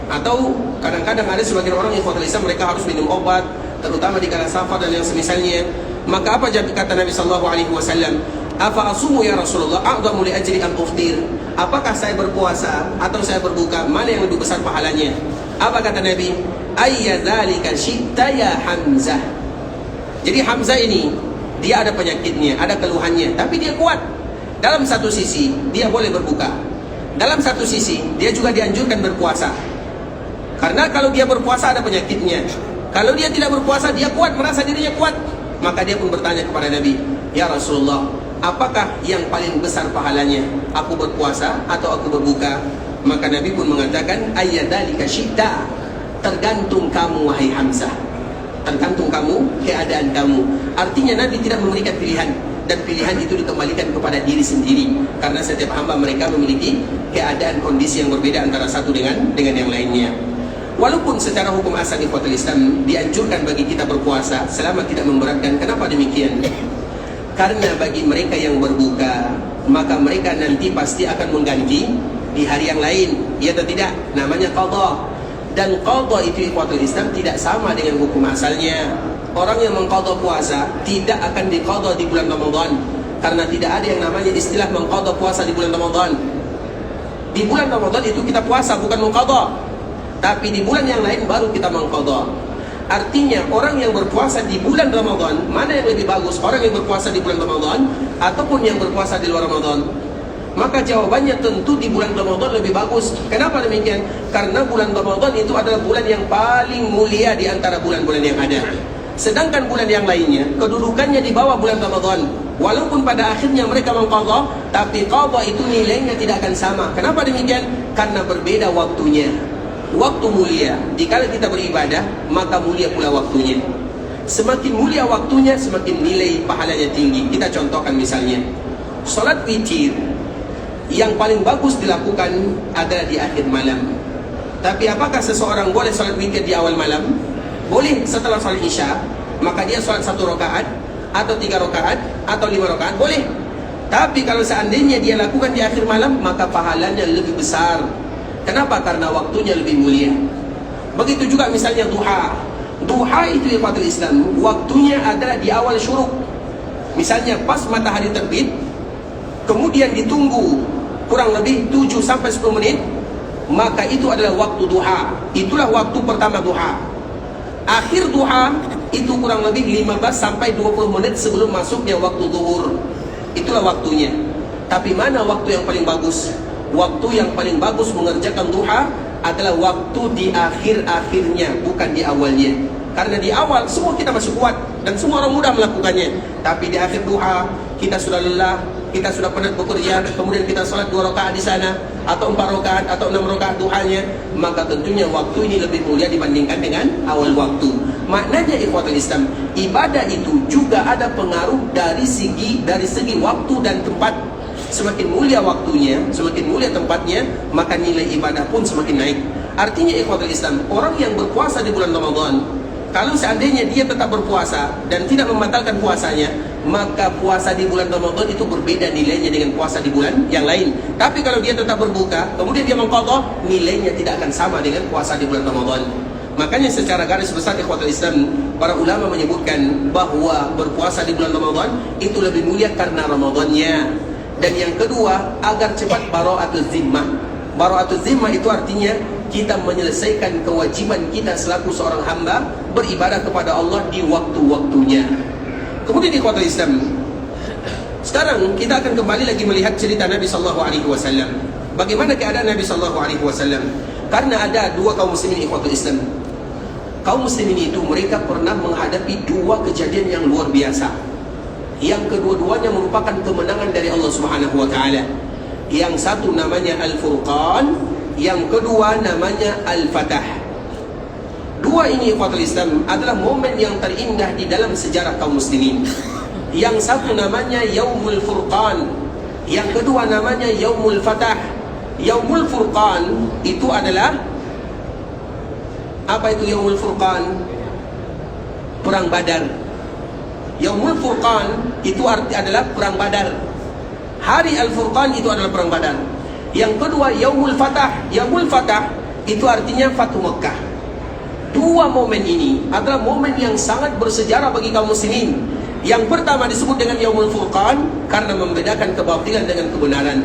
atau kadang-kadang ada sebagian orang yang Islam mereka harus minum obat, terutama di kala safar dan yang semisalnya. Maka apa kata Nabi sallallahu alaihi wasallam? "Afa asumu ya Rasulullah a'dhamu li ajri am uftir?" Apakah saya berpuasa atau saya berbuka, mana yang lebih besar pahalanya? Apa kata Nabi? "Ayya dzalika syi'ta ya Hamzah." Jadi Hamzah ini dia ada penyakitnya, ada keluhannya, tapi dia kuat. Dalam satu sisi dia boleh berbuka, dalam satu sisi dia juga dianjurkan berpuasa. Karena kalau dia berpuasa ada penyakitnya, kalau dia tidak berpuasa dia kuat, merasa dirinya kuat. Maka dia pun bertanya kepada Nabi, "Ya Rasulullah, apakah yang paling besar pahalanya? Aku berpuasa atau aku berbuka?" Maka Nabi pun mengatakan, "Ayyadalika syi'ta." Tergantung kamu wahai Hamzah, tergantung kamu, keadaan kamu. Artinya Nabi tidak memberikan pilihan, dan pilihan itu dikembalikan kepada diri sendiri. Karena setiap hamba mereka memiliki keadaan kondisi yang berbeda antara satu dengan yang lainnya. Walaupun secara hukum asal ikhwatul Islam dianjurkan bagi kita berpuasa selama tidak memberatkan. Kenapa demikian? Karena bagi mereka yang berbuka, maka mereka nanti pasti akan mengganti di hari yang lain, ya atau tidak? Namanya qadha. Dan qadha itu ikhwatul Islam tidak sama dengan hukum asalnya. Orang yang mengqadha puasa tidak akan diqadha di bulan Ramadan, karena tidak ada yang namanya istilah mengqadha puasa di bulan Ramadan. Di bulan Ramadan itu kita puasa, bukan mengqadha. Tapi di bulan yang lain baru kita mengqadha. Artinya orang yang berpuasa di bulan Ramadan, mana yang lebih bagus? Orang yang berpuasa di bulan Ramadan ataupun yang berpuasa di luar Ramadan? Maka jawabannya tentu di bulan Ramadan lebih bagus. Kenapa demikian? Karena bulan Ramadan itu adalah bulan yang paling mulia di antara bulan-bulan yang ada. Sedangkan bulan yang lainnya kedudukannya di bawah bulan Ramadan. Walaupun pada akhirnya mereka mengqadha, tapi qadha itu nilainya tidak akan sama. Kenapa demikian? Karena berbeda waktunya. Waktu mulia, dikala kita beribadah, maka mulia pula waktunya. Semakin mulia waktunya, semakin nilai pahalanya tinggi. Kita contohkan misalnya, salat witir yang paling bagus dilakukan adalah di akhir malam. Tapi apakah seseorang boleh salat witir di awal malam? Boleh setelah salat Isya, maka dia salat 1 rakaat atau 3 rakaat atau 5 rakaat boleh. Tapi kalau seandainya dia lakukan di akhir malam, maka pahalanya lebih besar. Kenapa? Karena waktunya lebih mulia. Begitu juga misalnya duha. Duha itu ikhwatul Islam, waktunya adalah di awal syuruk. Misalnya pas matahari terbit, kemudian ditunggu kurang lebih 7 sampai 10 menit, maka itu adalah waktu duha. Itulah waktu pertama duha. Akhir duha itu kurang lebih 15 sampai 20 menit sebelum masuknya waktu zuhur. Itulah waktunya. Tapi mana waktu yang paling bagus? Waktu yang paling bagus mengerjakan duha adalah waktu di akhir-akhirnya, bukan di awalnya. Karena di awal semua kita masih kuat dan semua orang mudah melakukannya. Tapi di akhir duha kita sudah lelah, kita sudah penat bekerja, kemudian kita salat 2 rakaat di sana atau 4 rakaat atau 6 rakaat duhanya, maka tentunya waktu ini lebih mulia dibandingkan dengan awal waktu. Maknanya ikhwatul Islam, ibadah itu juga ada pengaruh dari segi waktu dan tempat. Semakin mulia waktunya, semakin mulia tempatnya, maka nilai ibadah pun semakin naik. Artinya ikhwatul Islam, orang yang berpuasa di bulan Ramadan, kalau seandainya dia tetap berpuasa dan tidak membatalkan puasanya, maka puasa di bulan Ramadan itu berbeda nilainya dengan puasa di bulan yang lain. Tapi kalau dia tetap berbuka, kemudian dia mengqadha, nilainya tidak akan sama dengan puasa di bulan Ramadan. Makanya secara garis besar ikhwatul Islam, para ulama menyebutkan bahwa berpuasa di bulan Ramadan itu lebih mulia karena Ramadannya. Dan yang kedua, agar cepat bara'atul zimmah. Bara'atul zimmah itu artinya kita menyelesaikan kewajiban kita selaku seorang hamba beribadah kepada Allah di waktu-waktunya. Kemudian ikhwatul Islam, sekarang kita akan kembali lagi melihat cerita Nabi sallallahu alaihi wasallam. Bagaimana keadaan Nabi sallallahu alaihi wasallam? Karena ada 2 kaum muslimin ikhwatul Islam. Kaum muslimin itu mereka pernah menghadapi 2 kejadian yang luar biasa. Yang kedua-duanya merupakan kemenangan dari Allah Subhanahu wa taala. Yang satu namanya Al-Furqan, yang kedua namanya Al-Fatah. 2 ini ikhwatul Islam adalah momen yang terindah di dalam sejarah kaum muslimin. Yang satu namanya Yaumul Furqan, yang kedua namanya Yaumul Fatah. Yaumul Furqan itu adalah apa itu Yaumul Furqan? Perang Badar. Yaumul Furqan itu adalah perang Badar. Hari Al-Furqan itu adalah perang Badar. Yang kedua Yaumul Fatah. Yaumul Fatah itu artinya Fatu Mekah. Dua momen ini adalah momen yang sangat bersejarah bagi kaum muslimin. Yang pertama disebut dengan Yaumul Furqan karena membedakan kebatilan dengan kebenaran.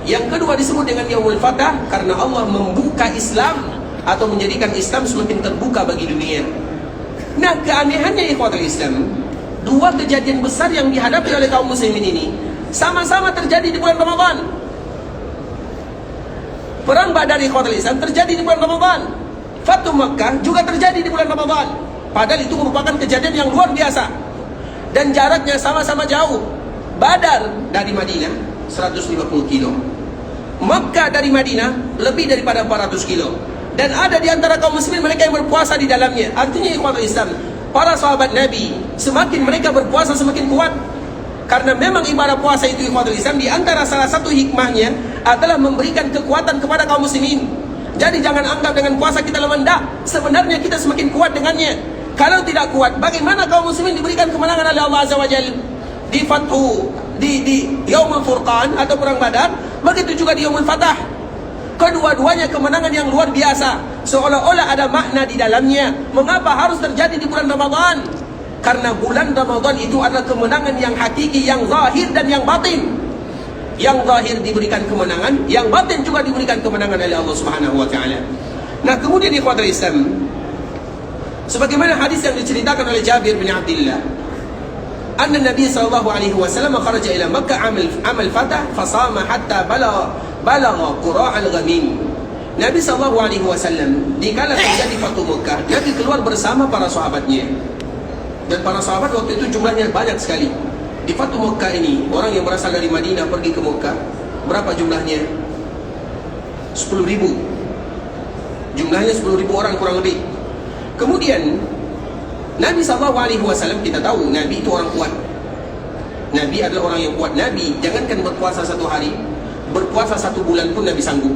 Yang kedua disebut dengan Yaumul Fatah karena Allah membuka Islam atau menjadikan Islam semakin terbuka bagi dunia. Nah, keanehannya ikhwatul Islam, dua kejadian besar yang dihadapi oleh kaum muslimin ini sama-sama terjadi di bulan Ramadan. Perang Badar ikhwatul Islam terjadi di bulan Ramadan. Fatu Makkah juga terjadi di bulan Ramadan. Padahal itu merupakan kejadian yang luar biasa. Dan jaraknya sama-sama jauh. Badar dari Madinah 150 kilo. Makkah dari Madinah lebih daripada 400 kilo. Dan ada di antara kaum muslimin mereka yang berpuasa di dalamnya. Artinya ikhwatul Islam, para sahabat Nabi semakin mereka berpuasa semakin kuat. Karena memang ibadah puasa itu ikhwatul Islam, di antara salah satu hikmahnya adalah memberikan kekuatan kepada kaum muslimin. Jadi jangan anggap dengan puasa kita lemah. Tidak, sebenarnya kita semakin kuat dengannya. Kalau tidak kuat, bagaimana kaum muslimin diberikan kemenangan oleh Allah Azza wa Jalla di Fathu, di Yaumul Furqan atau perang Badar, begitu juga di Yaumul Fatah. Kedua-duanya kemenangan yang luar biasa, seolah-olah ada makna di dalamnya. Mengapa harus terjadi di bulan Ramadan? Karena bulan Ramadan itu adalah kemenangan yang hakiki, yang zahir dan yang batin. Yang zahir diberikan kemenangan, yang batin juga diberikan kemenangan oleh Allah Subhanahu wa taala. Nah, kemudian ikhwatul Islam, sebagaimana hadis yang diceritakan oleh Jabir bin Abdullah, anna Nabi sallallahu alaihi wasallam kharaja ila Makkah amal fatah fasama hatta balagha qura' al-ghamim. Nabi sallallahu alaihi wasallam dikala terjadi Fatu Makkah, Nabi keluar bersama para sahabatnya. Dan para sahabat waktu itu jumlahnya banyak sekali. Di Fatu Makkah ini, orang yang berasal dari Madinah pergi ke Makkah, berapa jumlahnya? 10.000. Jumlahnya 10.000 orang kurang lebih. Kemudian Nabi SAW, kita tahu Nabi itu orang kuat. Nabi adalah orang yang kuat. Nabi jangankan berpuasa 1 hari, berpuasa 1 bulan pun Nabi sanggup.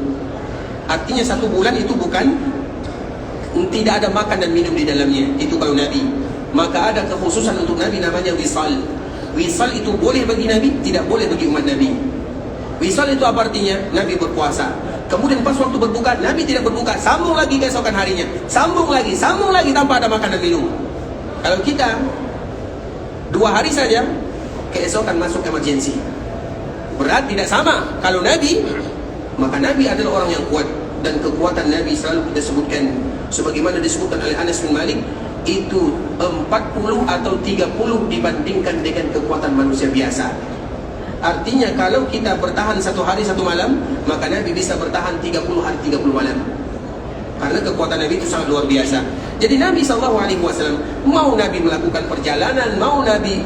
Artinya 1 bulan itu bukan tidak ada makan dan minum di dalamnya. Itu kalau Nabi. Maka ada kekhususan untuk Nabi namanya wisal. Wisal itu boleh bagi Nabi, tidak boleh bagi umat Nabi. Wisal itu apa artinya? Nabi berpuasa. Kemudian pas waktu berbuka, Nabi tidak berbuka, sambung lagi keesokan harinya, sambung lagi tanpa ada makan dan minum. Kalau kita 2 hari saja, keesokan masuk emergency. Berat tidak sama. Kalau Nabi, maka Nabi adalah orang yang kuat. Dan kekuatan Nabi selalu kita sebutkan, sebagaimana disebutkan oleh Anas bin Malik, itu 40 atau 30 dibandingkan dengan kekuatan manusia biasa. Artinya kalau kita bertahan 1 hari 1 malam, maka Nabi bisa bertahan 30 hari 30 malam. Karena kekuatan Nabi itu sangat luar biasa. Jadi Nabi SAW, mau Nabi melakukan perjalanan, mau Nabi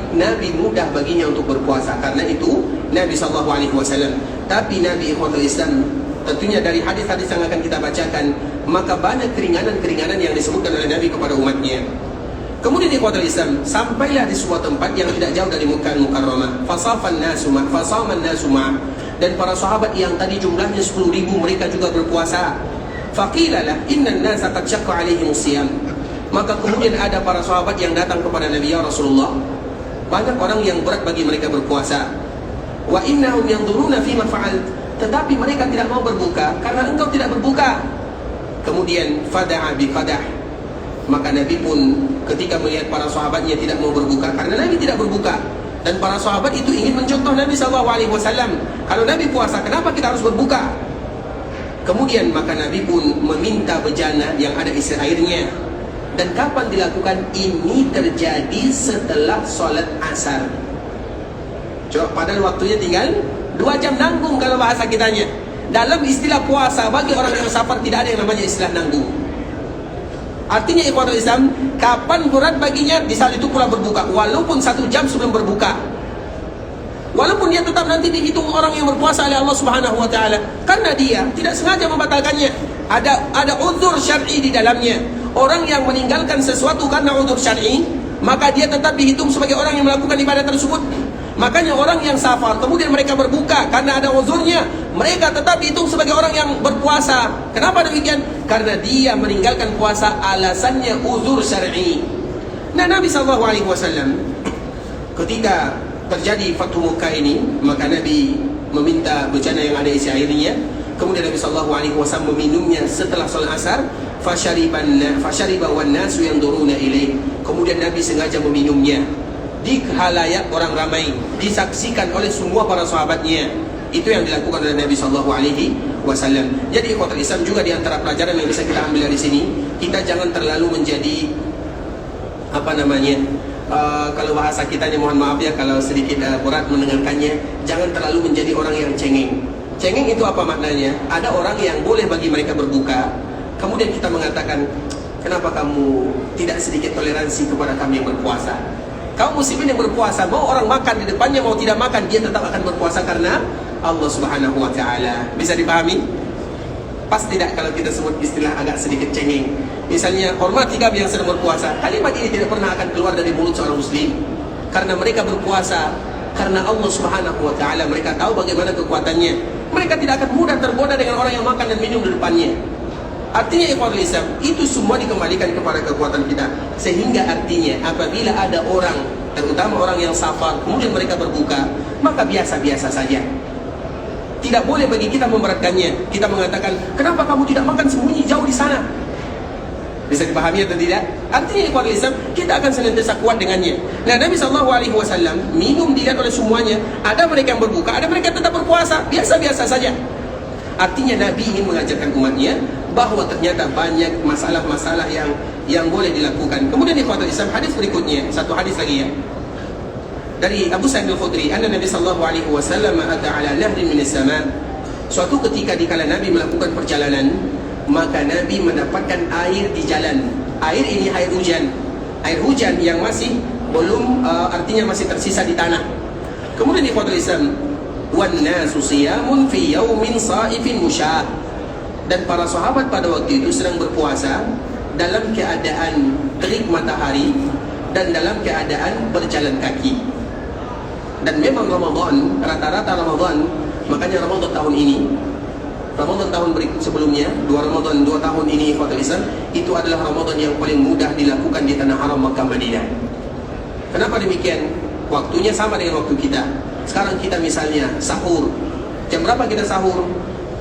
mudah baginya untuk berpuasa. Karena itu Nabi SAW. Tapi Nabi ikhwatul Islam, tentunya dari hadis-hadis yang akan kita bacakan, maka banyak keringanan-keringanan yang disebutkan oleh Nabi kepada umatnya. Kemudian ikhwatul Islam, sampailah di sebuah tempat yang tidak jauh dari Makkah Mukarramah. Fasama an-nasu ma'. Dan para sahabat yang tadi jumlahnya 10.000, mereka juga berpuasa. Faqilalah inna an-nasa qad syaqqa 'alaihim siyam. Maka kemudian ada para sahabat yang datang kepada Nabi, ya Rasulullah, banyak orang yang berat bagi mereka berpuasa. Wa innahum yanzuruna fima fa'alt. Tetapi mereka tidak mau berbuka karena engkau tidak berbuka. Kemudian fada'a biqadah. Maka Nabi pun ketika melihat para sahabatnya tidak mau berbuka, karena Nabi tidak berbuka, dan para sahabat itu ingin mencontoh Nabi SAW. Kalau Nabi puasa, kenapa kita harus berbuka? Kemudian maka Nabi pun meminta bejana yang ada isi airnya. Dan kapan dilakukan? Ini terjadi setelah sholat asar. Coba, padahal waktunya tinggal 2 jam nanggung kalau bahasa kitanya. Dalam istilah puasa, bagi orang yang safar tidak ada yang namanya istilah nanggung. Artinya ikhwatul Islam, kapan berat baginya, di saat itu pula berbuka, walaupun 1 jam sebelum berbuka. Walaupun dia tetap nanti dihitung orang yang berpuasa oleh Allah Subhanahu wa taala, karena dia tidak sengaja membatalkannya. Ada uzur syar'i di dalamnya. Orang yang meninggalkan sesuatu karena uzur syar'i, maka dia tetap dihitung sebagai orang yang melakukan ibadah tersebut. Makanya orang yang safar kemudian mereka berbuka karena ada uzurnya, mereka tetap dihitung sebagai orang yang berpuasa. Kenapa demikian? Karena dia meninggalkan puasa alasannya uzur syar'i. Nah, Nabi SAW ketika terjadi Fathu Makkah ini, maka Nabi meminta bejana yang ada isi airnya. Kemudian Nabi SAW meminumnya setelah sholat asar. Fashariba wan nasu yanzuruna ilaih. Kemudian Nabi sengaja meminumnya di khalayak orang ramai, disaksikan oleh semua para sahabatnya. Itu yang dilakukan oleh Nabi SAW. Jadi ikhwatul Islam, juga di antara pelajaran yang bisa kita ambil dari sini, kita jangan terlalu menjadi kalau bahasa kita mohon maaf ya kalau sedikit berat mendengarkannya, jangan terlalu menjadi orang yang cengeng. Cengeng itu apa maknanya? Ada orang yang boleh bagi mereka berbuka, kemudian kita mengatakan, kenapa kamu tidak sedikit toleransi kepada kami yang berpuasa? Kaum muslimin yang berpuasa, mau orang makan di depannya, mau tidak makan, dia tetap akan berpuasa karena Allah Subhanahu wa Ta'ala. Bisa dipahami? Pas tidak kalau kita sebut istilah agak sedikit cengeng. Misalnya, hormati kami yang sedang berpuasa. Kalimat ini tidak pernah akan keluar dari mulut seorang muslim, karena mereka berpuasa karena Allah Subhanahu wa Ta'ala. Mereka tahu bagaimana kekuatannya. Mereka tidak akan mudah tergoda dengan orang yang makan dan minum di depannya. Artinya ikhwatul Islam, itu semua dikembalikan kepada kekuatan kita. Sehingga artinya apabila ada orang, terutama orang yang safar, kemudian mereka berbuka, maka biasa-biasa saja. Tidak boleh bagi kita memberatkannya. Kita mengatakan, kenapa kamu tidak makan sembunyi jauh di sana? Bisa dipahami atau tidak? Artinya ikhwatul Islam, kita akan senantiasa kuat dengannya. Nah, Nabi SAW minum dilihat oleh semuanya. Ada mereka yang berbuka, ada mereka tetap berpuasa, biasa-biasa saja. Artinya Nabi ingin mengajarkan umatnya bahwa ternyata banyak masalah-masalah yang boleh dilakukan. Kemudian ikhwatul Islam, hadis berikutnya, satu hadis lagi ya, dari Abu Sa'id Al-Khudri, anna Nabi sallallahu alaihi wasallam ata ala nahrin min as-sama'. Suatu ketika dikala Nabi melakukan perjalanan, maka Nabi mendapatkan air di jalan. Air ini air hujan. Air hujan yang masih belum artinya masih tersisa di tanah. Kemudian ikhwatul Islam, wan nasu siyamun fi yaumin sa'ifin musyah. Dan para sahabat pada waktu itu sedang berpuasa dalam keadaan terik matahari dan dalam keadaan berjalan kaki. Dan memang Ramadan, rata-rata Ramadan, makanya Ramadan tahun ini, Ramadan tahun sebelumnya, 2 tahun ini ikhwatul Islam, itu adalah Ramadan yang paling mudah dilakukan di tanah haram Makkah Madinah. Kenapa demikian? Waktunya sama dengan waktu kita. Sekarang kita misalnya sahur, jam berapa kita sahur?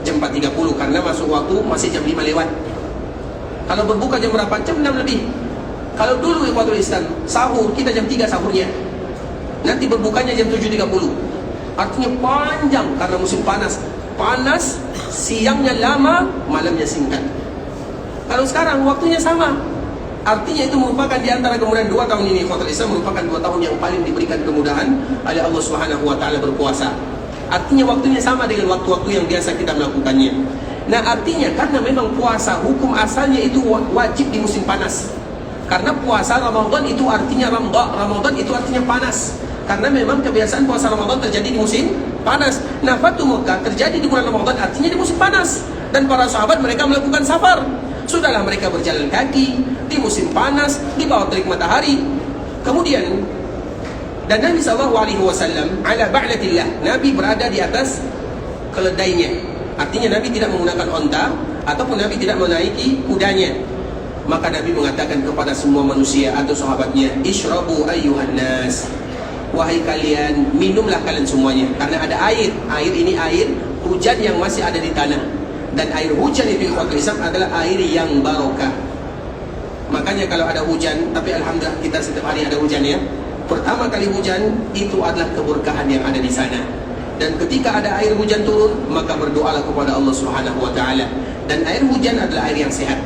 Jam 4.30, karena masuk waktu masih jam 5 lewat. Kalau berbuka jam berapa? Jam 6 lebih. Kalau dulu ikhwatul Islam, sahur kita jam 3 sahurnya, nanti berbukanya jam 7.30. Artinya panjang karena musim panas. Panas, siangnya lama, malamnya singkat. Kalau sekarang waktunya sama. Artinya itu merupakan di antara kemudahan 2 tahun ini ikhwatul Islam, merupakan 2 tahun yang paling diberikan kemudahan oleh Allah Subhanahu wa Ta'ala berpuasa. Artinya waktunya sama dengan waktu-waktu yang biasa kita melakukannya. Nah, artinya karena memang puasa hukum asalnya itu wajib di musim panas. Karena puasa Ramadan itu artinya Ramadan itu artinya panas. Karena memang kebiasaan puasa Ramadan terjadi di musim panas. Nah, Fathu Makkah terjadi di bulan Ramadan, artinya di musim panas. Dan para sahabat mereka melakukan safar. Sudahlah mereka berjalan kaki di musim panas, di bawah terik matahari. Kemudian, dan Nabi SAW ala ba'latillah, Nabi berada di atas keledainya. Artinya Nabi tidak menggunakan onta, ataupun Nabi tidak menaiki kudanya. Maka Nabi mengatakan kepada semua manusia atau sahabatnya, Ishrabu ayyuhan nas, wahai kalian, minumlah kalian semuanya. Karena ada air. Air ini air hujan yang masih ada di tanah. Dan air hujan itu ikhwatul Islam adalah air yang barokah. Makanya kalau ada hujan, tapi alhamdulillah kita setiap hari ada hujan ya. Pertama kali hujan itu adalah keberkahan yang ada di sana. Dan ketika ada air hujan turun, maka berdoalah kepada Allah Subhanahu wa Ta'ala. Dan air hujan adalah air yang sehat.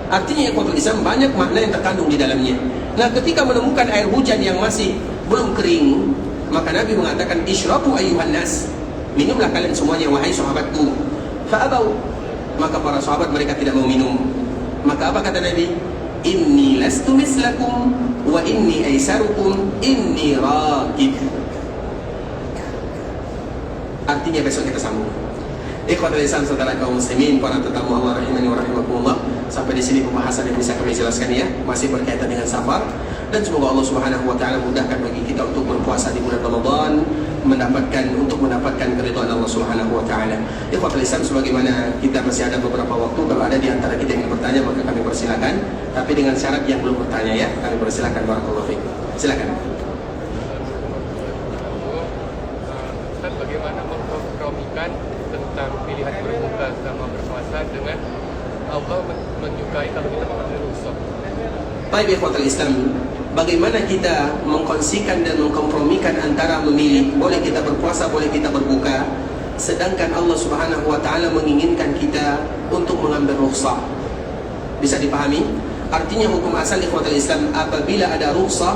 Artinya ikhwatul Islam banyak makna yang terkandung di dalamnya. Nah, ketika menemukan air hujan yang masih belum kering, maka Nabi mengatakan, Ishrabu ayyuhan nas, minumlah kalian semuanya wahai sahabatku. Fa'abau, maka para sahabat mereka tidak mau minum. Maka apa kata Nabi? Inni lastu mislakum wa inni aisarukum inni raqib. Artinya besok kita sambung. Ikhwatul Islam, saudara kaum muslimin, para tetamu Allah rahimani wa rahimakumullah. Sampai di sini pembahasan yang bisa kami jelaskan ya, masih berkaitan dengan safar. Dan semoga Allah Subhanahu wa Ta'ala mudahkan bagi kita untuk berpuasa di bulan Ramadan, untuk mendapatkan keridhaan Allah Subhanahu wa Ta'ala. Ikhwatul Islam, sebagaimana kita masih ada beberapa waktu, kalau ada di antara kita yang ingin bertanya, maka kami persilakan. Tapi dengan syarat yang belum bertanya ya, kami persilakan. Barakallahu fiik. Silakan. Baik ikhwatal Islam, bagaimana kita mengkongsikan dan mengkompromikan antara memilih, boleh kita berpuasa, boleh kita berbuka, sedangkan Allah Subhanahu wa taala menginginkan kita untuk mengambil rukhsah. Bisa dipahami? Artinya hukum asal ikhwatal Islam, apabila ada rukhsah,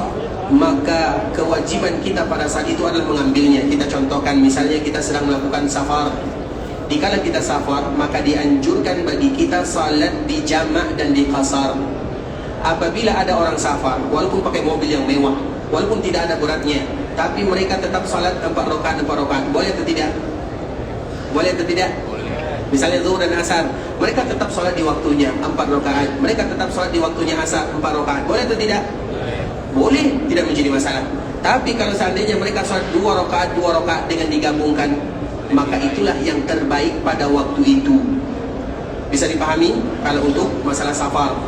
maka kewajiban kita pada saat itu adalah mengambilnya. Kita contohkan, misalnya kita sedang melakukan safar. Dikala kita safar, maka dianjurkan bagi kita salat di jamak dan di qasar. Apabila ada orang safar, walaupun pakai mobil yang mewah, walaupun tidak ada beratnya, tapi mereka tetap salat 4 rakaat, boleh atau tidak? Boleh atau tidak? Misalnya zuhur dan asar, mereka tetap salat di waktunya 4 rakaat. Mereka tetap salat di waktunya asar 4 rakaat. Boleh atau tidak? Boleh, tidak menjadi masalah. Tapi kalau seandainya mereka salat 2 rakaat dengan digabungkan, maka itulah yang terbaik pada waktu itu. Bisa dipahami kalau untuk masalah safar.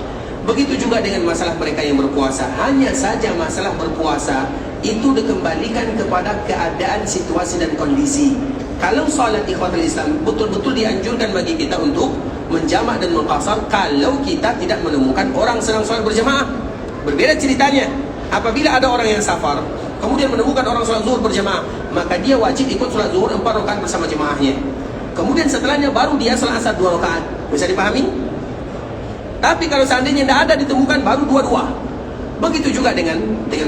Begitu juga dengan masalah mereka yang berpuasa. Hanya saja masalah berpuasa itu dikembalikan kepada keadaan, situasi dan kondisi. Kalau salat ikhwatul Islam, betul-betul dianjurkan bagi kita untuk menjamak dan mengqasar kalau kita tidak menemukan orang sedang salat berjamaah. Berbeda ceritanya apabila ada orang yang safar, kemudian menemukan orang salat zuhur berjamaah, maka dia wajib ikut salat zuhur 4 rakaat bersama jemaahnya. Kemudian setelahnya baru dia salat asar 2 rakaat. Bisa dipahami? Tapi kalau seandainya tidak ada ditemukan, baru 2-2. Begitu juga dengan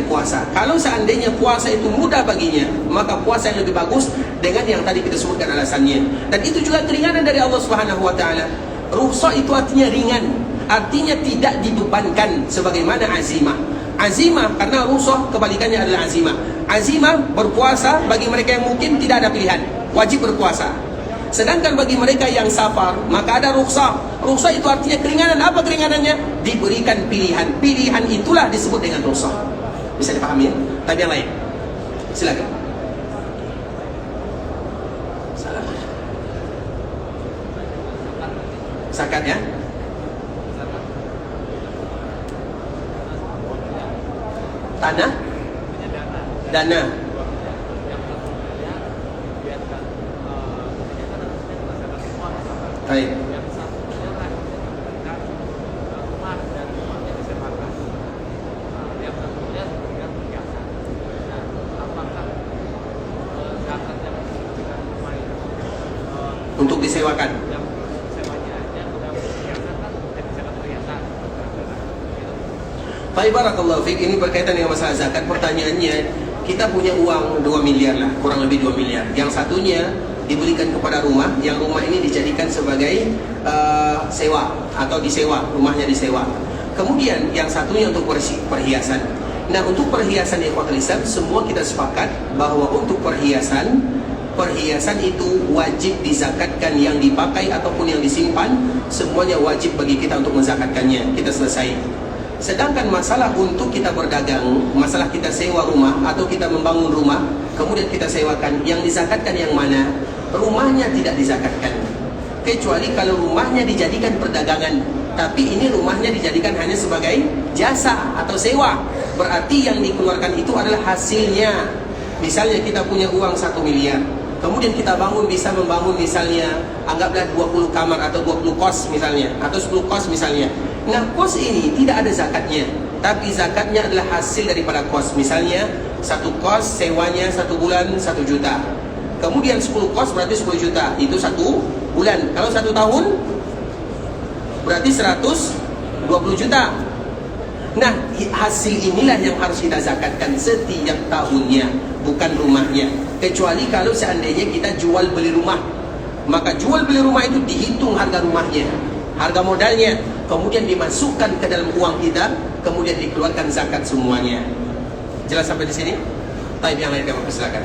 puasa. Kalau seandainya puasa itu mudah baginya, maka puasa yang lebih bagus dengan yang tadi kita sebutkan alasannya. Dan itu juga keringanan dari Allah Subhanahu wa taala. Rukhsah itu artinya ringan, artinya tidak dibebankan sebagaimana azimah. Azimah karena rukhsah kebalikannya adalah azimah. Azimah berpuasa bagi mereka yang mungkin tidak ada pilihan, wajib berpuasa. Sedangkan bagi mereka yang safar, maka ada rukhsah. Rukhsah itu artinya keringanan. Apa keringanannya? Diberikan pilihan. Pilihan itulah disebut dengan rukhsah. Bisa dipahami ya? Tapi yang lain, silakan. Salah. Zakat ya? Tanah? Dana. Baik. Untuk disewakan. Baik, barakallahu fiik. Ini berkaitan dengan masalah zakat. Pertanyaannya, kita punya uang 2 miliar lah, kurang lebih 2 miliar. Yang satunya diberikan kepada rumah, yang rumah ini dijadikan sebagai sewa atau disewa, rumahnya disewa. Kemudian yang satunya untuk perhiasan. Nah, untuk perhiasan ikhwatul Islam, semua kita sepakat bahwa untuk perhiasan itu wajib dizakatkan, yang dipakai ataupun yang disimpan, semuanya wajib bagi kita untuk menzakatkannya. Kita selesai. Sedangkan masalah untuk kita berdagang, masalah kita sewa rumah atau kita membangun rumah, kemudian kita sewakan, yang dizakatkan yang mana? Rumahnya tidak dizakatkan, kecuali kalau rumahnya dijadikan perdagangan. Tapi ini rumahnya dijadikan hanya sebagai jasa atau sewa, berarti yang dikeluarkan itu adalah hasilnya. Misalnya kita punya uang 1 miliar, kemudian kita bisa membangun misalnya, anggaplah 20 kamar atau 20 kos misalnya, atau 10 kos misalnya. Nah, kos ini tidak ada zakatnya, tapi zakatnya adalah hasil daripada kos. Misalnya 1 kos sewanya 1 bulan 1 juta, kemudian 10 kos berarti 10 juta, itu 1 bulan. Kalau 1 tahun berarti 120 juta. Nah, hasil inilah yang harus kita zakatkan setiap tahunnya, bukan rumahnya. Kecuali kalau seandainya kita jual beli rumah, maka jual beli rumah itu dihitung harga rumahnya, harga modalnya, kemudian dimasukkan ke dalam uang kita, kemudian dikeluarkan zakat semuanya. Jelas sampai di sini? Taib, yang lain kami persilakan.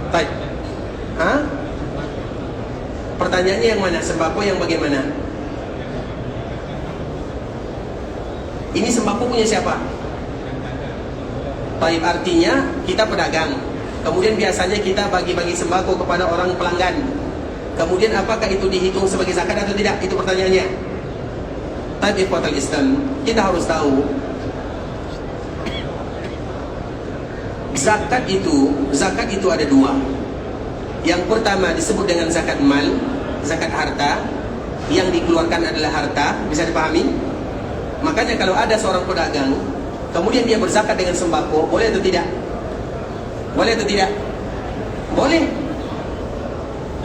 Taib. Hah? Pertanyaannya yang mana? Sembako yang bagaimana? Ini sembako punya siapa? Taib, artinya kita pedagang, kemudian biasanya kita bagi-bagi sembako kepada orang pelanggan. Kemudian apakah itu dihitung sebagai zakat atau tidak? Itu pertanyaannya. Taib ikhwatul Islam, kita harus tahu zakat itu ada 2. Yang pertama disebut dengan zakat mal, zakat harta, yang dikeluarkan adalah harta. Bisa dipahami? Makanya kalau ada seorang pedagang, kemudian dia berzakat dengan sembako, boleh atau tidak? Boleh atau tidak? Boleh.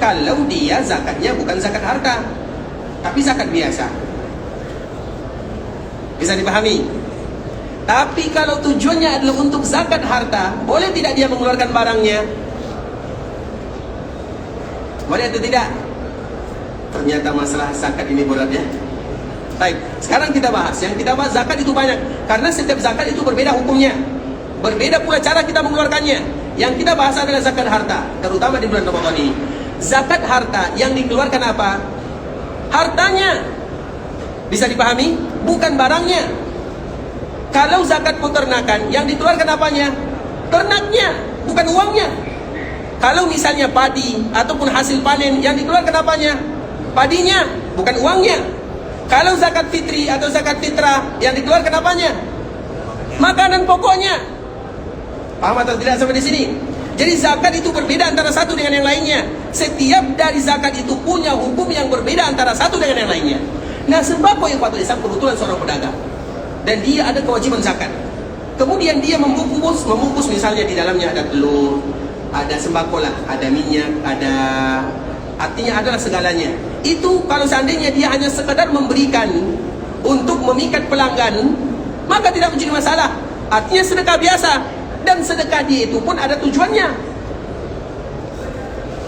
Kalau dia zakatnya bukan zakat harta, tapi zakat biasa. Bisa dipahami? Tapi kalau tujuannya adalah untuk zakat harta, boleh tidak dia mengeluarkan barangnya? Boleh atau tidak? Ternyata masalah zakat ini berat ya. Baik, sekarang kita bahas. Yang kita bahas zakat itu banyak, karena setiap zakat itu berbeda hukumnya, berbeda pula cara kita mengeluarkannya. Yang kita bahas adalah zakat harta, terutama di bulan Ramadan ini. Zakat harta yang dikeluarkan apa? Hartanya. Bisa dipahami? Bukan barangnya. Kalau zakat peternakan, yang dikeluarkan apanya? Ternaknya, bukan uangnya. Kalau misalnya padi ataupun hasil panen, yang dikeluarkan apanya? Padinya, bukan uangnya. Kalau zakat fitri atau zakat fitrah, yang dikeluarkan apanya? Makanan pokoknya. Paham atau tidak sampai di sini? Jadi zakat itu berbeda antara satu dengan yang lainnya. Setiap dari zakat itu punya hukum yang berbeda antara satu dengan yang lainnya. Nah, sembako yang patut Islam kebetulan seorang pedagang, dan dia ada kewajiban zakat. Kemudian dia membungkus misalnya di dalamnya ada telur, ada sembako lah, ada minyak, ada, artinya adalah segalanya. Itu kalau seandainya dia hanya sekadar memberikan untuk memikat pelanggan, maka tidak menjadi masalah. Artinya sedekah biasa. Dan sedekah dia itu pun ada tujuannya.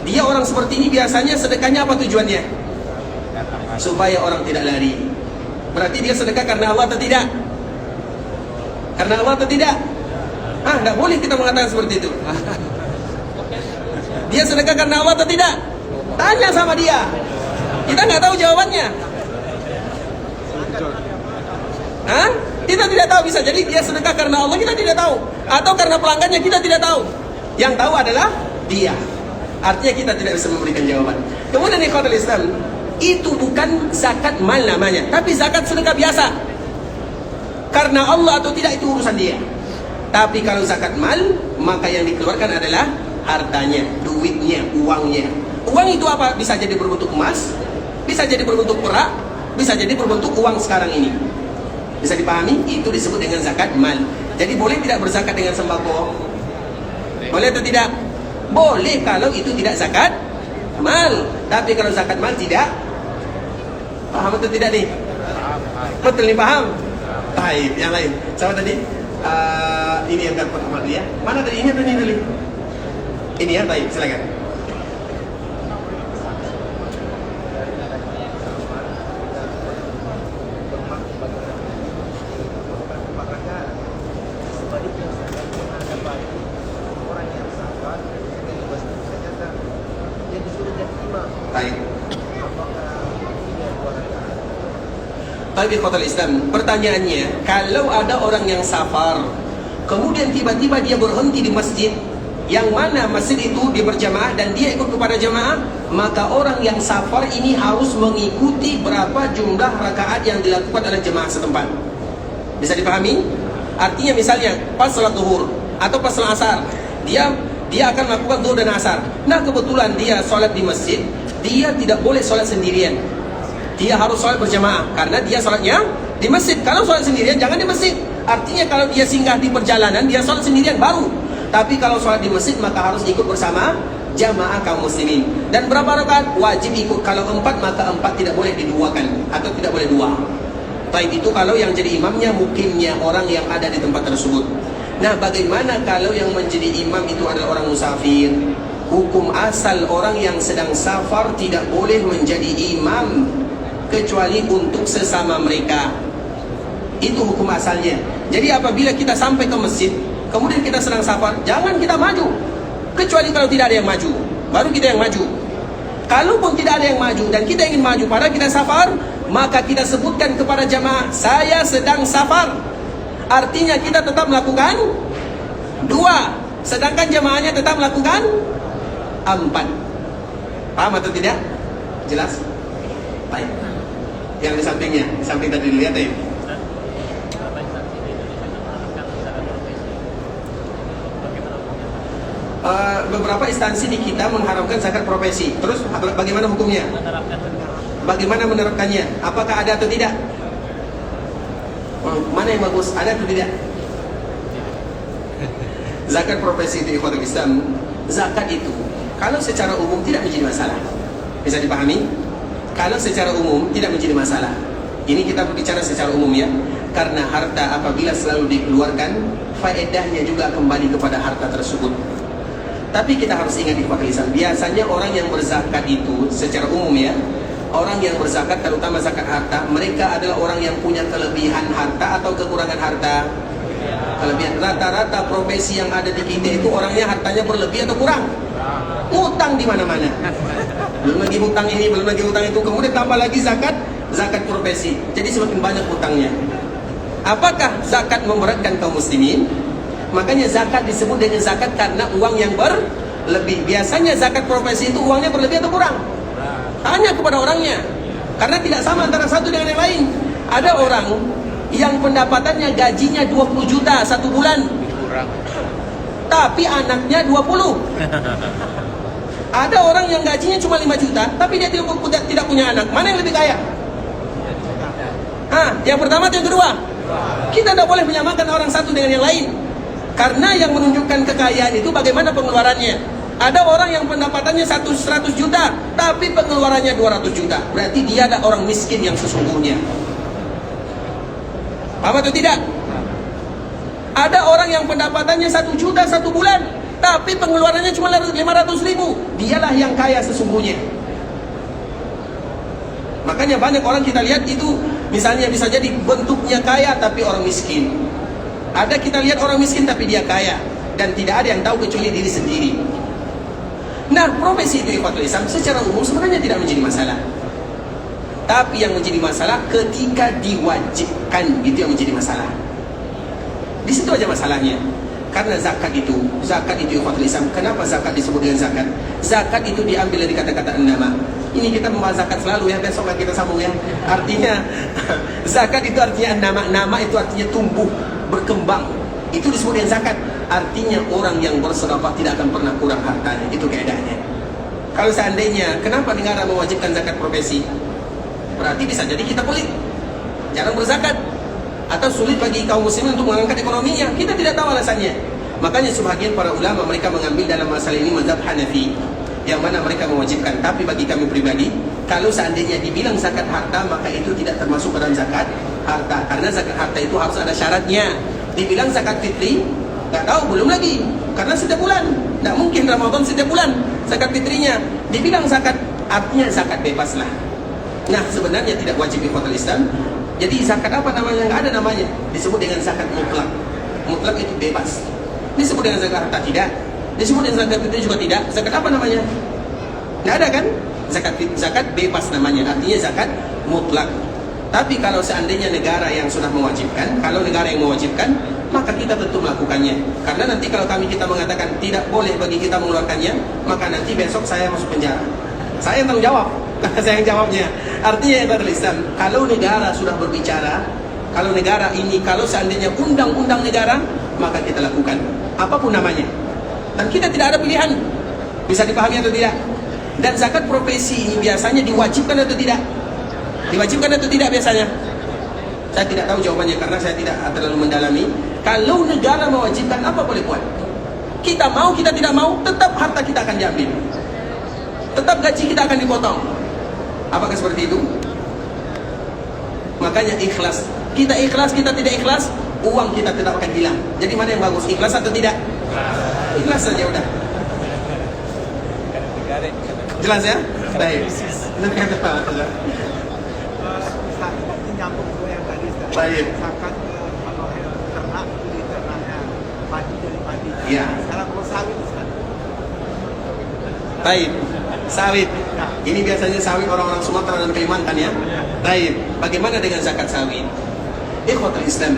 Dia orang seperti ini biasanya sedekahnya apa tujuannya? Supaya orang tidak lari. Berarti dia sedekah karena Allah atau tidak? Karena Allah atau tidak? Tidak boleh kita mengatakan seperti itu. Dia sedekah karena Allah atau tidak? Tanya sama dia. Kita nggak tahu jawabannya. Kita tidak tahu, bisa jadi dia sedekah karena Allah, kita tidak tahu. Atau karena pelanggannya, kita tidak tahu. Yang tahu adalah dia. Artinya kita tidak bisa memberikan jawaban. Kemudian ikhwatul Islam, itu bukan zakat mal namanya, tapi zakat sedekah biasa. Karena Allah atau tidak itu urusan dia. Tapi kalau zakat mal, maka yang dikeluarkan adalah hartanya, duitnya, uangnya. Uang itu apa? Bisa jadi berbentuk emas, bisa jadi berbentuk perak, bisa jadi berbentuk uang sekarang ini. Bisa dipahami? Itu disebut dengan zakat mal. Jadi boleh tidak berzakat dengan sembako? Boleh atau tidak? Boleh kalau itu tidak zakat mal. Tapi kalau zakat mal tidak. Paham atau tidak nih? Betul nih, paham? Baik, yang lain. Sama tadi? Ini yang pertama dulu ya. Mana tadi? Ini atau ini dulu? Ini ya, baik, silakan. Tapi khotul Islam, pertanyaannya, kalau ada orang yang safar, kemudian tiba-tiba dia berhenti di masjid, yang mana masjid itu dia berjamaah dan dia ikut kepada jamaah, maka orang yang safar ini harus mengikuti berapa jumlah rakaat yang dilakukan oleh jemaah setempat. Bisa dipahami? Artinya misalnya pas salat zuhur atau pas salat asar, dia akan melakukan zuhur dan asar. Nah, kebetulan dia sholat di masjid, dia tidak boleh sholat sendirian. Dia harus sholat berjamaah karena dia sholatnya di masjid. Kalau sholat sendirian jangan di masjid. Artinya kalau dia singgah di perjalanan, dia sholat sendirian baru. Tapi kalau sholat di masjid maka harus ikut bersama jamaah kaum muslimin. Dan berapa rakaat? Wajib ikut. Kalau 4 maka 4 tidak boleh diduakan atau tidak boleh dua. Baik, itu kalau yang jadi imamnya mukimnya orang yang ada di tempat tersebut. Nah, bagaimana kalau yang menjadi imam itu adalah orang musafir? Hukum asal orang yang sedang safar tidak boleh menjadi imam kecuali untuk sesama mereka. Itu hukum asalnya. Jadi apabila kita sampai ke masjid, kemudian kita sedang safar, jangan kita maju, kecuali kalau tidak ada yang maju, baru kita yang maju. Kalaupun tidak ada yang maju dan kita ingin maju pada kita safar, maka kita sebutkan kepada jamaah, saya sedang safar. Artinya kita tetap melakukan 2, sedangkan jamaahnya tetap melakukan 4. Paham atau tidak? Jelas? Baik. Yang di sampingnya, di samping tadi dilihat ya. Beberapa instansi di kita mengharamkan zakat profesi. Terus bagaimana hukumnya? Bagaimana menerapkannya? Apakah ada atau tidak? mana yang bagus, ada atau tidak? Zakat profesi itu ikhwatul Islam, zakat itu kalau secara umum tidak menjadi masalah. Bisa dipahami? Kalau secara umum tidak menjadi masalah. Ini kita berbicara secara umum ya. Karena harta apabila selalu dikeluarkan, faedahnya juga kembali kepada harta tersebut. Tapi kita harus ingat ikhwatul Islam, biasanya orang yang berzakat itu secara umum ya, orang yang berzakat terutama zakat harta, mereka adalah orang yang punya kelebihan harta atau kekurangan harta. Kelebihan. Rata-rata profesi yang ada di kita itu orangnya hartanya berlebih atau kurang. Utang di mana-mana. Belum lagi hutang ini, belum lagi hutang itu. Kemudian tambah lagi zakat profesi. Jadi semakin banyak hutangnya. Apakah zakat memberatkan kaum muslimin? Makanya zakat disebut dengan zakat karena uang yang berlebih. Biasanya zakat profesi itu uangnya berlebih atau kurang? Hanya kepada orangnya. Karena tidak sama antara satu dengan yang lain. Ada orang yang pendapatannya gajinya 20 juta satu bulan, tapi anaknya 20. Ada orang yang gajinya cuma 5 juta, tapi dia tidak punya anak. Mana yang lebih kaya? Yang pertama atau yang kedua? Kita tidak boleh menyamakan orang satu dengan yang lain. Karena yang menunjukkan kekayaan itu bagaimana pengeluarannya. Ada orang yang pendapatannya 100 juta, tapi pengeluarannya 200 juta. Berarti dia ada orang miskin yang sesungguhnya. Apa atau tidak? Ada orang yang pendapatannya 1 juta satu bulan, tapi pengeluarannya cuma 500 ribu. Dialah yang kaya sesungguhnya. Makanya banyak orang kita lihat itu, misalnya bisa jadi bentuknya kaya tapi orang miskin. Ada kita lihat orang miskin tapi dia kaya, dan tidak ada yang tahu kecuali diri sendiri. Nah, profesi itu ikhwatul Islam secara umum sebenarnya tidak menjadi masalah. Tapi yang menjadi masalah ketika diwajibkan, itu yang menjadi masalah. Di situ aja masalahnya. Karena zakat itu ikhwatul Islam. Kenapa zakat disebut dengan zakat? Zakat itu diambil dari kata-kata nama. Ini kita membahas zakat selalu ya, besok kita sambung ya. Artinya zakat itu artinya nama. Nama itu artinya tumbuh, berkembang. Itu disebut dengan zakat. Artinya orang yang bersedekah tidak akan pernah kurang hartanya. Itu keadaannya. Kalau seandainya kenapa negara mewajibkan zakat profesi? Berarti bisa jadi kita pelit, jarang berzakat, atau sulit bagi kaum muslimin untuk mengangkat ekonominya. Kita tidak tahu alasannya. Makanya sebagian para ulama mereka mengambil dalam masalah ini mazhab Hanafi, yang mana mereka mewajibkan. Tapi bagi kami pribadi, kalau seandainya dibilang zakat harta, maka itu tidak termasuk dalam zakat harta. Karena zakat harta itu harus ada syaratnya. Dibilang zakat fitri, nggak tahu, belum lagi. Karena setiap bulan, nggak mungkin Ramadan setiap bulan zakat fitrinya. Dibilang zakat, artinya zakat bebas lah. Nah, sebenarnya tidak wajib ikhwatul Islam. Jadi zakat apa namanya? Nggak ada namanya. Disebut dengan zakat mutlak. Mutlak itu bebas. Disebut dengan zakat harta tidak. Disebut dengan zakat fitri juga tidak. Zakat apa namanya? Nggak ada kan? Zakat bebas namanya. Artinya zakat mutlak. Tapi kalau seandainya negara yang sudah mewajibkan, kalau negara yang mewajibkan, maka kita tentu melakukannya. Karena nanti kalau kita mengatakan tidak boleh bagi kita mengeluarkannya, maka nanti besok saya masuk penjara. Saya yang tanggung jawab. Saya yang jawabnya. Artinya ikhwatul Islam, kalau negara sudah berbicara, kalau negara ini, kalau seandainya undang-undang negara, maka kita lakukan apapun namanya. Dan kita tidak ada pilihan. Bisa dipahami atau tidak? Dan zakat profesi ini biasanya diwajibkan atau tidak? Diwajibkan atau tidak biasanya? Saya tidak tahu jawabannya karena saya tidak terlalu mendalami. Kalau negara mewajibkan, apa boleh buat? Kita mau, kita tidak mau, tetap harta kita akan diambil. Tetap gaji kita akan dipotong. Apakah seperti itu? Makanya ikhlas. Kita ikhlas, kita tidak ikhlas, uang kita tetap akan hilang. Jadi mana yang bagus? Ikhlas atau tidak? Ikhlas saja udah. Jelas ya? Baik. Baik. Iya. Baik. Sawit. Ini biasanya sawit orang-orang Sumatera dan Kalimantan ya. Baik. Bagaimana dengan zakat sawit? Ikhwatul Islam,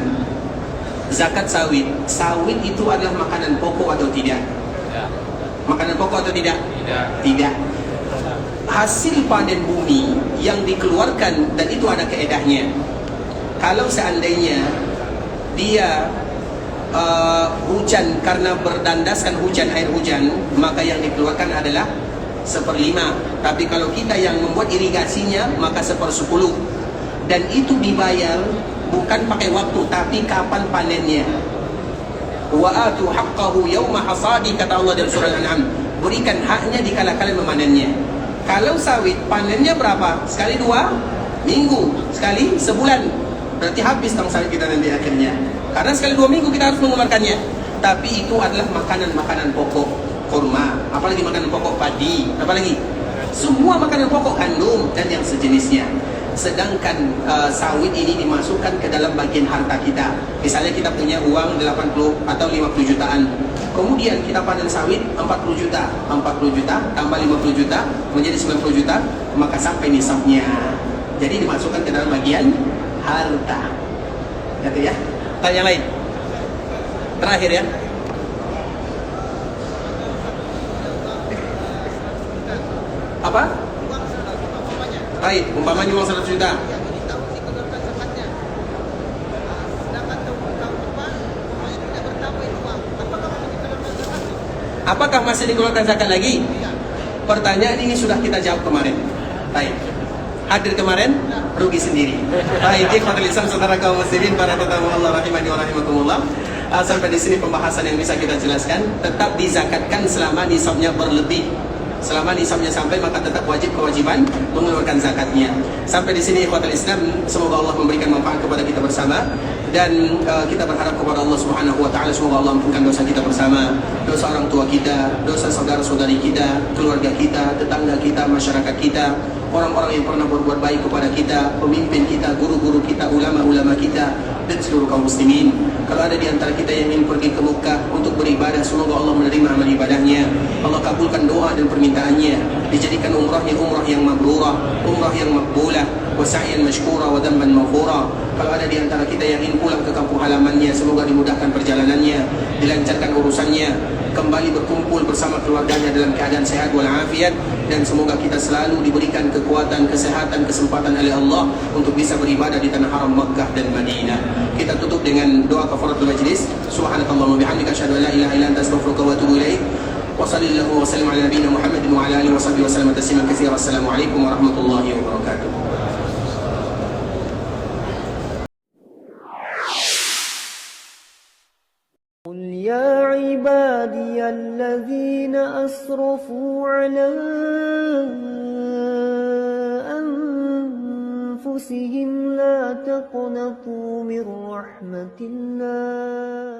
zakat sawit. Sawit itu adalah makanan pokok atau tidak? Makanan pokok atau tidak? Tidak. Hasil panen bumi yang dikeluarkan, dan itu ada kaedahnya. Kalau seandainya dia hujan, karena berdandaskan hujan, air hujan, maka yang dikeluarkan adalah 1/5. Tapi kalau kita yang membuat irigasinya, maka 1/10. Dan itu dibayar bukan pakai waktu, tapi kapan panennya. Wa atu haqqahu yawma hasadi, kata Allah dalam surah Al-An'am. Berikan haknya di kala kalian memanennya. Kalau sawit panennya berapa? Sekali 2 minggu, sekali sebulan. Berarti habis tang sawit kita nanti akhirnya. Karena sekali 2 minggu kita harus mengeluarkannya. Tapi itu adalah makanan-makanan pokok, kurma, apalagi makanan pokok padi, apalagi semua makanan pokok, gandum dan yang sejenisnya. Sedangkan sawit ini dimasukkan ke dalam bagian harta kita. Misalnya kita punya uang 80 atau 50 jutaan. Kemudian kita panen sawit 40 juta. 40 juta tambah 50 juta menjadi 90 juta, maka sampai nisabnya. Jadi dimasukkan ke dalam bagian harta. Gitu ya. Tanya yang lain. Terakhir ya. Apa? Baik, umpamanya uang 100 juta. Apakah masih dikeluarkan zakat lagi? Pertanyaan ini sudah kita jawab kemarin. Baik. Hadir kemarin, rugi sendiri. Baik, ikhwatul Islam, saudara kaum muslimin, para tetamu Allah rahimani wa rahimakumullah. Sampai di sini pembahasan yang bisa kita jelaskan. Tetap dizakatkan selama nisabnya berlebih. Selama nisabnya sampai, maka tetap wajib kewajiban mengeluarkan zakatnya. Sampai di sini ikhwatul Islam, semoga Allah memberikan manfaat kepada kita bersama, dan kita berharap kepada Allah Subhanahu wa taala semoga Allah ampunkan dosa kita bersama, dosa orang tua kita, dosa saudara-saudari kita, keluarga kita, tetangga kita, masyarakat kita, orang-orang yang pernah berbuat baik kepada kita, pemimpin kita, guru-guru kita, ulama-ulama kita, dan seluruh kaum muslimin. Kalau ada di antara kita yang ingin pergi ke Mekah untuk beribadah, semoga Allah menerima amal ibadahnya, Allah kabulkan doa dan permintaannya, dijadikan umrahnya umrah yang mabrurah, umrah yang makbulah, wa sa'yan mashkura wa dhanban maghfura. Kalau ada di antara kita yang ingin pulang ke kampung halamannya, semoga dimudahkan perjalanannya, dilancarkan urusannya, kembali berkumpul bersama keluarganya dalam keadaan sehat walafiat, dan semoga kita selalu diberikan kekuatan, kesehatan, kesempatan oleh Allah untuk bisa beribadah di tanah haram Makkah dan Madinah. Kita tutup dengan doa kafaratul majlis. Subhanakallahumma bihamdika asyhadu an la ilaha illa anta astaghfiruka wa atubu ilaik. Wa sallallahu wa sallim ala nabiyyina Muhammadin wa ala alihi wa sahbihi wa sallam tasliman katsiran. Assalamualaikum warahmatullahi wabarakatuh. قل يا عبادي الذين أسرفوا على أنفسهم لا تقنطوا من رحمة الله